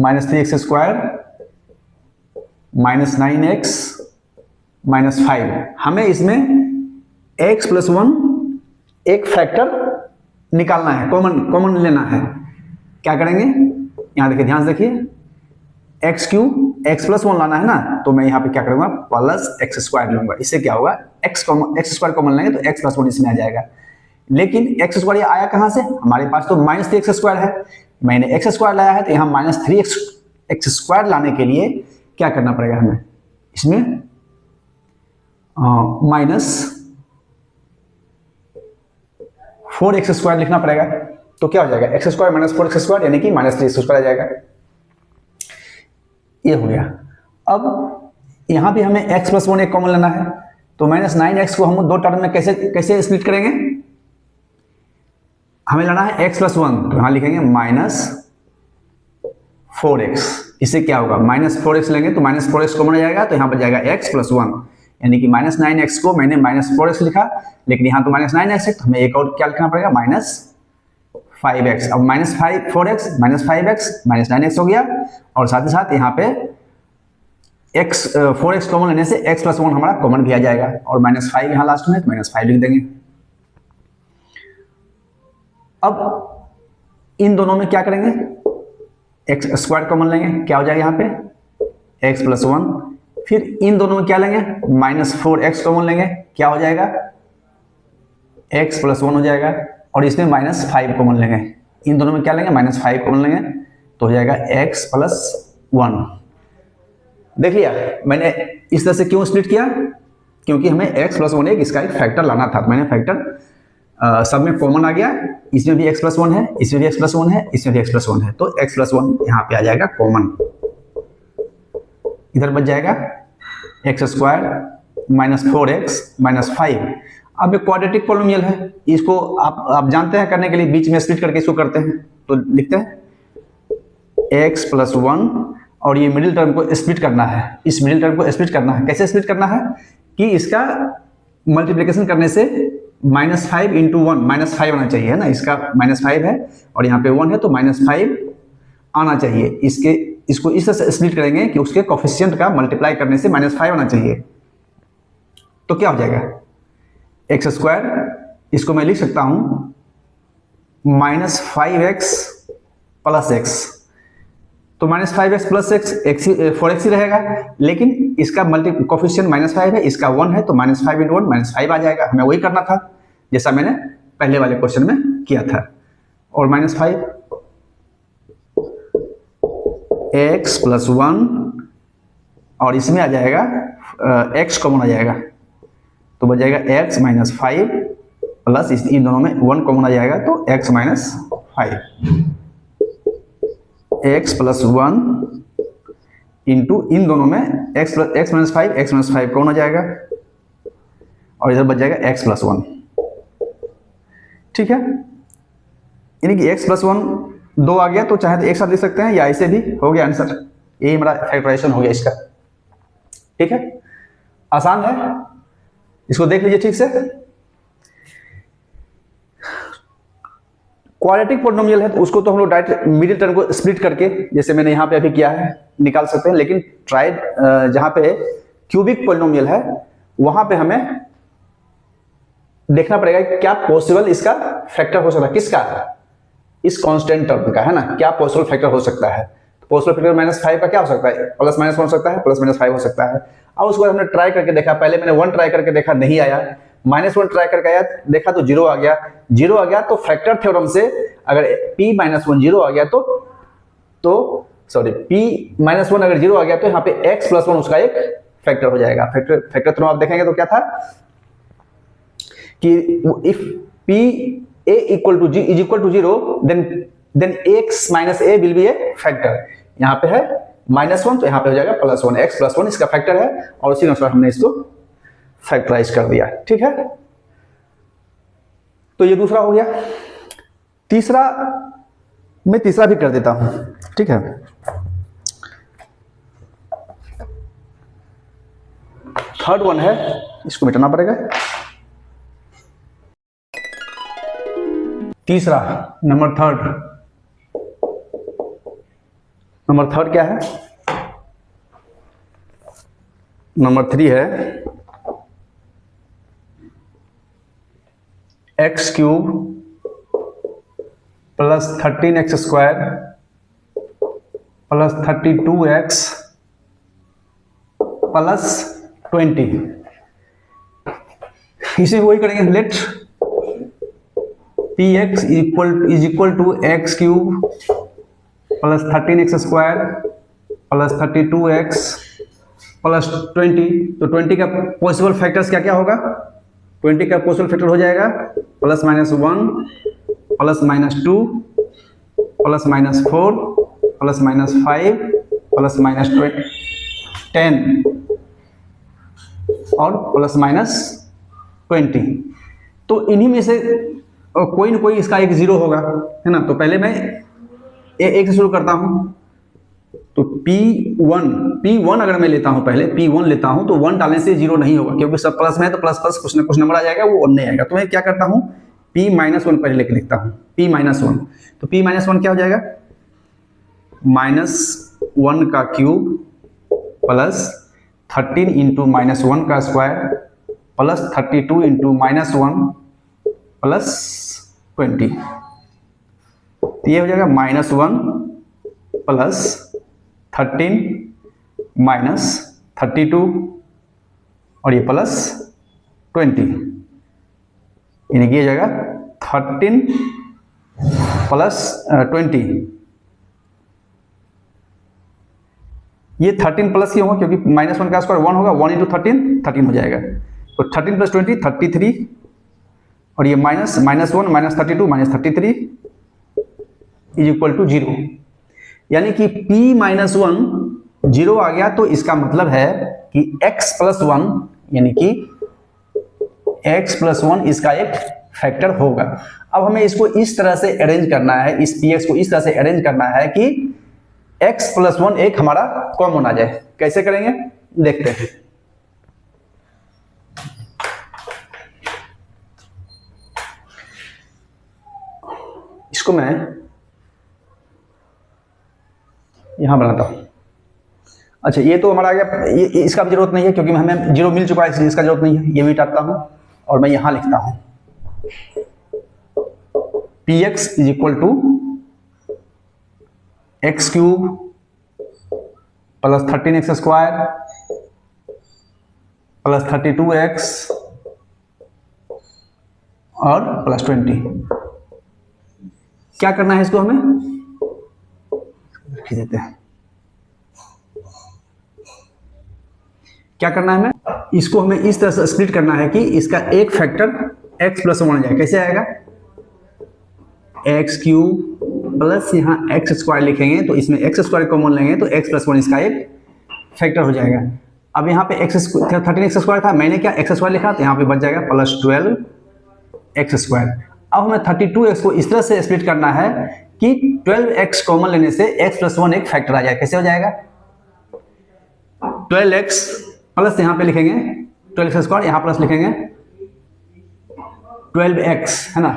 -3x² -9x -5, हमें इसमें x +1 एक फैक्टर निकालना है, कॉमन लेना है। क्या करेंगे, यहां देखिए, ध्यान से देखिए, x³ x +1 लाना है ना, तो मैं यहाँ पे क्या करूंगा, +x² लूंगा। इससे क्या होगा, x² कॉमन लेंगे तो x +1 इसमें आ जाएगा। लेकिन x² ये आया कहां से, हमारे पास तो -3x² है, मैंने x² लाया है, तो यहाँ -3x² लाने के लिए क्या करना पड़ेगा हमें, इसमें -4x² लिखना पड़ेगा। तो क्या हो जाएगा, x² -4x² यानी कि -3x² आ जाएगा। ये हो गया। अब यहां भी हमें x +1 एक कॉमन लेना है, तो -9x को हम दो टर्म में कैसे स्प्लिट करेंगे, हमें लेना है x +1, तो यहां लिखेंगे -4x। इससे क्या होगा, -4x लेंगे तो -4x कॉमन आ जाएगा, तो यहां पर जाएगा x +1, यानी कि -9x को मैंने -4x लिखा, लेकिन यहाँ तो -9x है, तो हमें एक और क्या लिखना पड़ेगा, -5x। अब -4x -5x -9x हो गया, और साथ ही साथ यहाँ पे 4x कॉमन लेने से x +1 हमारा कॉमन भी आ जाएगा, और -5 यहाँ लास्ट में, तो -5 लिख देंगे। अब इन दोनों में क्या करेंगे, x² कॉमन लेंगे, क्या हो जाएगा यहाँ पे x +1, फिर इन दोनों में क्या लेंगे, -4x कॉमन लेंगे, क्या हो जाएगा x +1 हो जाएगा, और इसमें -5 कॉमन लेंगे, इन दोनों में क्या लेंगे, -5 कॉमन लेंगे, तो हो जाएगा x +1। देख लिया मैंने इस तरह से क्यों स्प्लिट किया, क्योंकि हमें x +1 इसका एक फैक्टर लाना था। मैंने फैक्टर सब में कॉमन आ गया, इसमें भी x +1 है, इसमें भी x +1 है, इसमें भी x +1 है, तो x +1 यहाँ पे आ जाएगा कॉमन, इधर बच जाएगा x² -4x -5। अब ये क्वाड्रेटिक पॉलिनोमियल है, इसको आप जानते हैं करने के लिए, बीच में स्प्लिट करके इसको करते हैं, तो लिखते हैं x +1, और ये मिडिल टर्म को स्प्लिट करना है, इस मिडिल टर्म को स्प्लिट करना है। कैसे स्प्लिट करना है कि इसका मल्टीप्लिकेशन करने से -5 × 1 -5 आना चाहिए, है ना, इसका -5 है और यहाँ पे 1 है, तो -5 आना चाहिए। इसको इस तरह से स्प्लिट करेंगे कि उसके कोफिशिएंट का मल्टीप्लाई करने से -5 आना चाहिए, तो क्या हो जाएगा x², इसको मैं लिख सकता हूं -5x + x, तो -5x + x 4x ही रहेगा, लेकिन इसका कोफिशिएंट -5 है, इसका 1 है, तो -5 × 1 -5 आ जाएगा। हमें वही करना था जैसा मैंने पहले वाले क्वेश्चन में किया था, और -5 x +1, और इसमें आ जाएगा x कॉमन आ जाएगा, तो बच जाएगा x -5 प्लस इन दोनों में 1 कॉमन आ जाएगा, तो x -5 x +1 इंटू इन दोनों में x -5 कौन आ जाएगा, और इधर बच जाएगा x +1। ठीक है, यानी कि x +1 2 आ गया, तो चाहे तो एक साथ लिख सकते हैं या ऐसे भी हो गया आंसर। यही हमारा फैक्टराइजेशन हो गया इसका। ठीक है, आसान है, इसको देख लीजिए ठीक से। क्वाड्रेटिक पॉलिनोमियल है तो उसको तो हम लोग डायरेक्ट मिडिल टर्म को स्प्लिट करके, जैसे मैंने यहाँ पे अभी किया है, निकाल सकते हैं। लेकिन ट्राइड जहाँ पे क्यूबिक पॉलिनोमियल है वहां पे हमें देखना पड़ेगा क्या पॉसिबल इसका फैक्टर हो सकता है, किसका, इस कांस्टेंट टर्म का, है ना, क्या पॉसिबल फैक्टर हो सकता है। तो पॉसिबल फैक्टर -5 का क्या हो सकता है, +- हो सकता है, +-5 हो सकता है। अब उसके बाद हमने ट्राई करके देखा, पहले मैंने 1 ट्राई करके देखा, नहीं आया, -1 ट्राई करके आया, देखा तो 0 आ गया, 0 आ गया तो फैक्टर थ्योरम से अगर p-1 0 आ गया तो सॉरी p-1 अगर 0 आ गया तो यहाँ पे x+1 उसका एक फैक्टर हो जाएगा। फैक्टर थ्योरम आप देखेंगे तो क्या था कि if p a = 0 then x - a will be a factor। यहाँ पे है -1 तो यहाँ पे हो जाएगा +1, x+1 इसका फैक्टर है और उसी अनुसार हमने इसको फैक्टराइज कर दिया। ठीक है, तो ये दूसरा हो गया। तीसरा मैं तीसरा भी कर देता हूं, ठीक है। थर्ड वन है, इसको मिटाना पड़ेगा। तीसरा नंबर थर्ड क्या है, नंबर 3 है x³ + 13x² + 32x + 20। इसे वही करेंगे, late px = x³ + 13x² + 32x + 20। तो 20 का पॉसिबल फैक्टर्स क्या क्या होगा, 20 का पॉसिबल फैक्टर हो जाएगा +-1 +-2 +-4 +-5 +-10 और +-20। तो इन्हीं में से कोई ना कोई इसका एक 0 होगा, है ना। तो पहले मैं एक से शुरू करता हूं, तो P1 अगर मैं लेता हूं, पहले P1 लेता हूं तो 1 डालने से 0 नहीं होगा, क्योंकि सब प्लस में है तो प्लस कुछ ना कुछ नंबर आ जाएगा, वो 1 नहीं आएगा। तो मैं क्या करता हूं, P-1 पहले लेके लिखता हूं, P-1। तो P-1 क्या हो जाएगा, -1 का क्यूब प्लस 13 × -1 का स्क्वायर प्लस 32 × -1 प्लस 20। तो ये हो जाएगा -1 प्लस 13 माइनस 32 और ये प्लस 20, यानी कि ये जाएगा 13 प्लस 20। ये 13 प्लस क्यों होगा, क्योंकि -1 का स्क्वायर 1 होगा, 1 × 13 हो जाएगा। तो 13 + 20 33 और ये -1 - 32 - 33 = 0। यानी कि P-1 0 आ गया तो इसका मतलब है कि x+1 यानी कि x+1 इसका एक फैक्टर होगा। अब हमें इसको इस तरह से अरेंज करना है, इस px को इस तरह से अरेंज करना है कि x+1 एक हमारा कॉमन आ जाए। कैसे करेंगे देखते हैं। इसको मैं यहां बनाता हूं। अच्छा, ये तो हमारा आ गया, ये इसका भी जरूरत नहीं है क्योंकि हमें 0 मिल चुका है, इसलिए इसका जरूरत नहीं है। ये भी हटाता हूं और मैं यहां लिखता हूं px = x³ + 13x² + 32x और +20। क्या करना है इसको हमें, लिख देते हैं। क्या करना है हमें, इसको हमें इस तरह से स्प्लिट करना है कि इसका एक फैक्टर x+1 आ जाए। कैसे आएगा, x³ प्लस यहाँ x² लिखेंगे तो इसमें x² कॉमन लेंगे तो x+1 इसका एक फैक्टर हो जाएगा। अब यहाँ पे 13x² था, मैंने क्या x² लिखा तो यहाँ पे बच जाएगा +12x²। अब हमें 32x को इस तरह से स्प्लिट करना है कि 12x कॉमन लेने से x+1 एक फैक्टर आ जाए। कैसे हो जाएगा, 12x प्लस यहाँ पे लिखेंगे 12x², यहाँ प्लस लिखेंगे 12x है ना,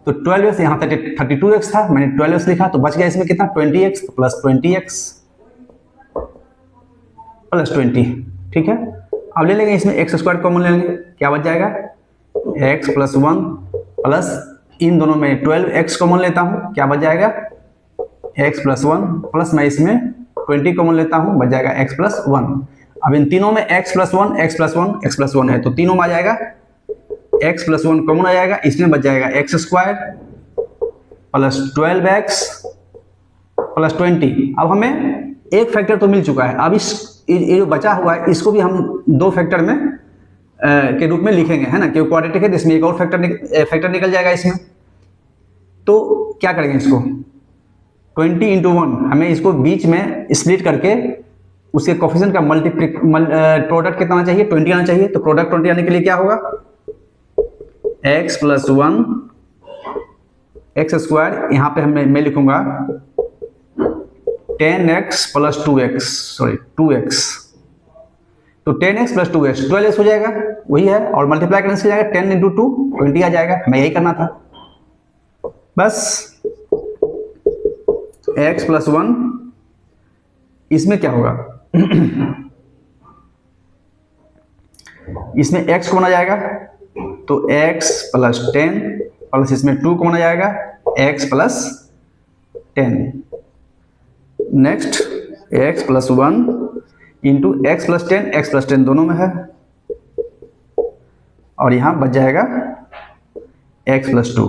तो 12x यहाँ तक 32x था, मैंने 12x लिखा तो बच गया इसमें कितना 20x प्लस 20x प्लस 20। ठीक है, अब ले लेंगे इसमें एक्स स्क्वायर कॉमन ले लेंगे, क्या बच जाएगा x प्लस 1 प्लस इन दोनों में 12x कॉमन लेता हूँ, क्या बच जाएगा x प्लस 1 प्लस मैं इसमें 20 कॉमन लेता हूँ, बच जाएगा x प्लस 1। अब इन तीनों में x plus 1 x plus 1 x plus 1 है तो तीनों में आ जाएगा x प्लस 1 कॉमन आ जाएगा, इसमें बच जाएगा x square plus 12x plus 20। अब हमें एक फैक्टर तो मिल चुका है, अब इस ये जो बचा हुआ है इसको भी हम दो फैक्टर में के रूप में लिखेंगे, है ना, क्योंकि क्वाड्रेटिक है तो इसमें एक और फैक्टर निकल जाएगा इसमें। तो क्या करेंगे इसको 20 इंटू 1 हमें इसको बीच में स्प्लिट करके उसके कोफिशिएंट का प्रोडक्ट कितना आना चाहिए 20 आना चाहिए, तो प्रोडक्ट 20 आने के लिए क्या होगा x प्लस 1 एक्स स्क्वायर, यहाँ पे मैं लिखूंगा 10x plus 2x, sorry 2x, तो 10x प्लस 2x 12x हो जाएगा वही है, और मल्टीप्लाई करने से जाएगा 10 इंटू 2 20 आ जाएगा, हमें यही करना था बस। x प्लस 1 इसमें क्या होगा इसमें x कौन आ जाएगा तो x प्लस 10 प्लस इसमें 2 कौन आ जाएगा x plus 10। Next x plus 1 into x plus 10 दोनों में है, और यहां बच जाएगा x प्लस 2।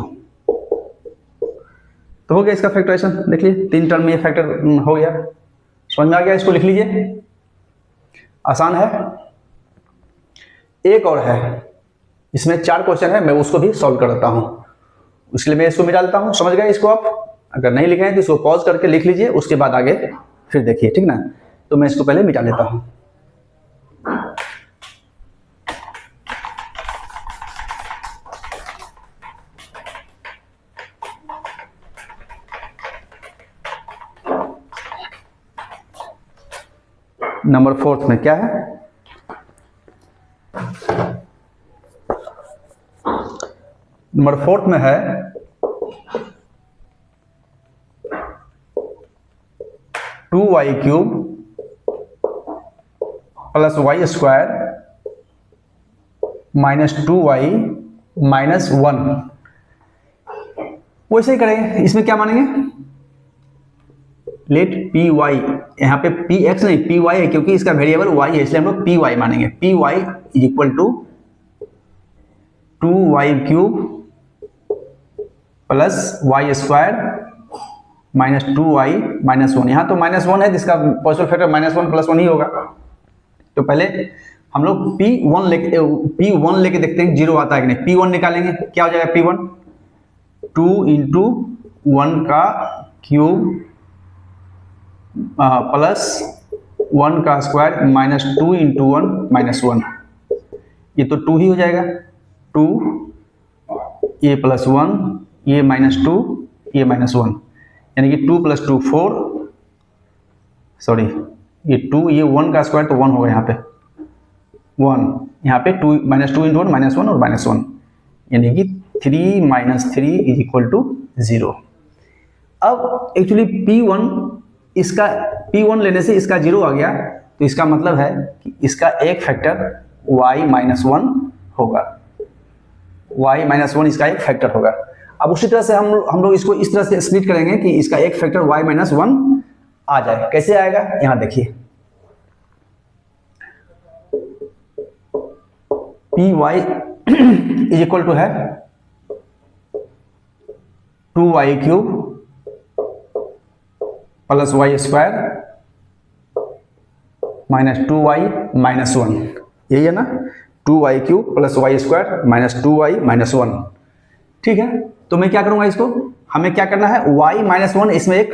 तो हो गया इसका फैक्टराइजेशन, देख लीजिए 3 टर्म में ये फैक्टर हो गया, समझ में आ गया, इसको लिख लीजिए, आसान है। एक और है, इसमें 4 क्वेश्चन है, मैं उसको भी सॉल्व करता हूं, उसके लिए मैं इसको मिटा लेता हूं, समझ गए इसको आप? अगर नहीं लिखे हैं तो इसको पॉज करके लिख लीजिए, उसके बाद आगे फिर देखिए, ठीक ना। तो मैं इसको पहले मिटा लेता हूं। नंबर 4 में क्या है, नंबर 4 में है 2y cube plus y square minus 2y minus 1। वैसे ही करेंगे, इसमें क्या मानेंगे लेट पी वाई, यहाँ पे पी एक्स नहीं पी वाई है, क्योंकि इसका वेरिएबल y है इसलिए हम लोग पी वाई मानेंगे। P y is equal to 2y cube plus y square minus 2y minus 1। यहाँ तो माइनस 1 है, जिसका पॉजिटिव फैक्टर माइनस 1 प्लस 1 ही होगा। तो पहले हम लोग P1 लेके देखते हैं जीरो आता है कि नहीं। P1 निकालेंगे, क्या हो जाएगा P1 2 इंटू 1 का क्यूब प्लस 1 का स्क्वायर माइनस 2 इंटू 1 माइनस 1, ये तो 2 ही हो जाएगा, 2 ये प्लस 1 ये माइनस 2 ये माइनस 1, यानी कि 2 प्लस 2 4, सॉरी ये 2 ये 1 का स्क्वायर तो 1 होगा, यहाँ पे 1, यहाँ पे 2 माइनस 2 इंटू 1 माइनस 1 और माइनस 1, यानी कि 3 माइनस 3 इज इक्वल टू 0। अब एक्चुअली P1 इसका P1 लेने से इसका 0 आ गया, तो इसका मतलब है कि इसका एक फैक्टर y माइनस 1 होगा, y माइनस 1 इसका एक फैक्टर होगा। अब उसी तरह से हम लोग इसको इस तरह से स्प्लिट करेंगे कि इसका एक फैक्टर y माइनस 1 आ जाए। कैसे आएगा, यहां देखिए p y is equal to है 2y cube plus y square minus 2y minus 1, यही है ना, 2y cube plus y square minus 2y minus 1। ठीक है, तो मैं क्या करूंगा, इसको हमें क्या करना है y माइनस 1, इसमें एक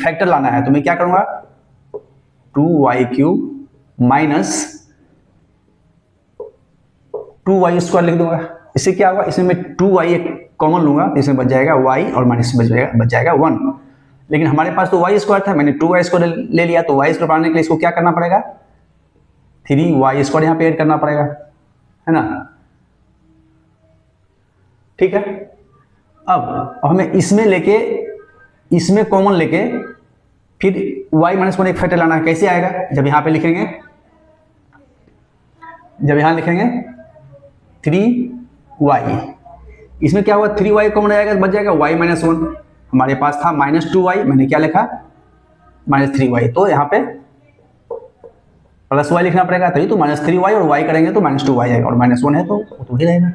फैक्टर लाना है, तो मैं क्या करूंगा 2y cube minus 2y square लिख दूंगा। इससे क्या होगा, इसमें मैं 2y एक कॉमन लूंगा, इसमें बच जाएगा y और माइनस बच जाएगा 1। लेकिन हमारे पास तो y स्क्वायर था, मैंने 2y स्क्वायर ले लिया, तो y स्क्वायर पाने के लिए इसको क्या करना पड़ेगा 3y स्क्वायर यहाँ पे ऐड करना पड़ेगा, है ना। ठीक है। अब हमें इसमें लेके, इसमें कॉमन लेके फिर y माइनस 1 एक फैक्टर लाना है। कैसे आएगा? जब यहाँ पे लिखेंगे, जब यहाँ लिखेंगे 3y, इसमें क्या हुआ 3y कॉमन आएगा, बच जाएगा y माइनस 1। हमारे पास था माइनस 2y, मैंने क्या लिखा माइनस 3y, तो यहाँ पे प्लस y लिखना पड़ेगा, तभी तो माइनस 3y और y करेंगे तो माइनस 2y आएगा, और माइनस 1 है तो वो तो ही रहेगा।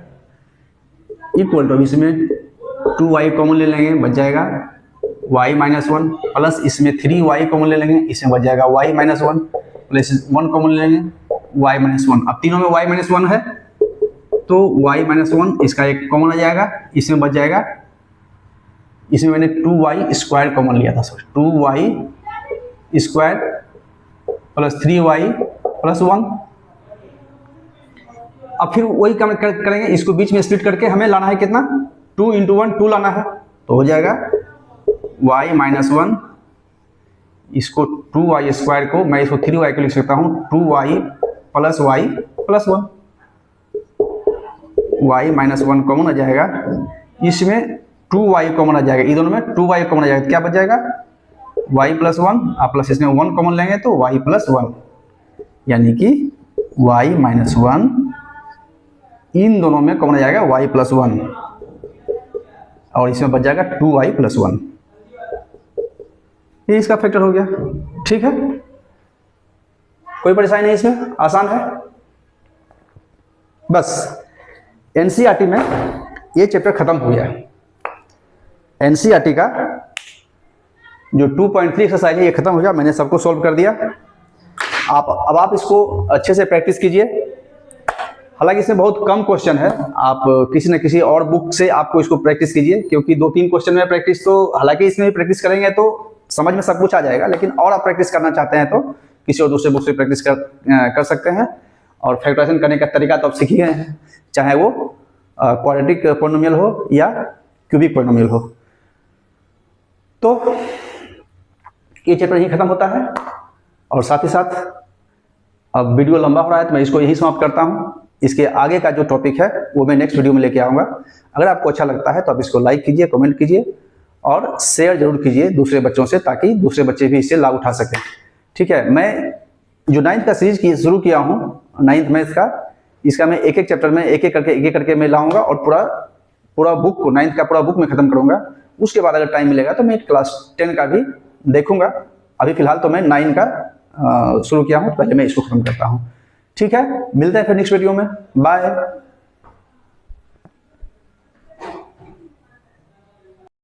इक्वल टू, इसमें 2y कॉमन ले लेंगे, बच जाएगा y माइनस 1, प्लस इसमें 3y कॉमन ले लेंगे, इसमें बच जाएगा y माइनस 1, प्लस 1 कॉमन ले लेंगे y माइनस 1। अब तीनों में y माइनस 1 है तो y माइनस 1 इसका एक कॉमन आ जाएगा, इसमें बच जाएगा, इसमें मैंने 2y स्क्वायर कॉमन लिया था, sir 2y square plus 3y plus 1। अब फिर वही काम करेंगे, इसको बीच में स्प्लिट करके हमें लाना है कितना, 2 इंटू 1 2 लाना है, तो हो जाएगा y माइनस 1, इसको 2y स्क्वायर को मैं इसको 3y को लिख सकता हूँ 2y plus y plus 1, y minus 1 common आ जाएगा, इसमें 2y कॉमन आ जाएगा, इन दोनों में 2y कॉमन आ जाएगा, क्या बच जाएगा y प्लस 1, आप प्लस इसमें 1 कॉमन लेंगे तो y प्लस 1, यानी कि y माइनस 1 इन दोनों में कॉमन आ जाएगा y प्लस 1, और इसमें बच जाएगा 2y प्लस 1। ये इसका फैक्टर हो गया, ठीक है, कोई परेशानी नहीं इसमें, आसान है। बस एनसीईआरटी में ये चैप्टर खत्म हो गया। एनसीईआरटी का जो 2.3 एक्सरसाइज है ये खत्म हो गया, मैंने सबको सॉल्व कर दिया। अब आप इसको अच्छे से प्रैक्टिस कीजिए। हालांकि इसमें बहुत कम क्वेश्चन है, आप किसी न किसी और बुक से आपको इसको प्रैक्टिस कीजिए, क्योंकि 2-3 क्वेश्चन में प्रैक्टिस, तो हालांकि इसमें भी प्रैक्टिस करेंगे तो समझ में सब कुछ आ जाएगा, लेकिन और आप प्रैक्टिस करना चाहते हैं तो किसी और दूसरे बुक से प्रैक्टिस कर सकते हैं। और फैक्टराइजेशन करने का तरीका तो आप सीख ही गए हैं, चाहे वो क्वाड्रेटिक पॉलिनोमियल हो या क्यूबिक पॉलिनोमियल हो। तो ये चैप्टर यही खत्म होता है, और साथ ही साथ अब वीडियो लंबा हो रहा है तो मैं इसको यही समाप्त करता हूँ। इसके आगे का जो टॉपिक है वो मैं नेक्स्ट वीडियो में लेके आऊँगा। अगर आपको अच्छा लगता है तो आप इसको लाइक कीजिए, कमेंट कीजिए और शेयर जरूर कीजिए दूसरे बच्चों से, ताकि दूसरे बच्चे भी इससे लाभ उठा सकें। ठीक है, मैं जो 9th का सीरीज शुरू किया हूँ 9th मैथ का, इसका मैं एक एक चैप्टर में एक एक करके मैं लाऊंगा, और पूरा बुक को 9th का पूरा बुक में खत्म करूंगा। उसके बाद अगर टाइम मिलेगा तो मैं क्लास 10 का भी देखूंगा। अभी फिलहाल तो मैं 9 का शुरू किया हूँ, पहले मैं इसको खत्म करता हूँ। ठीक है, मिलते हैं फिर नेक्स्ट वीडियो में, बाय।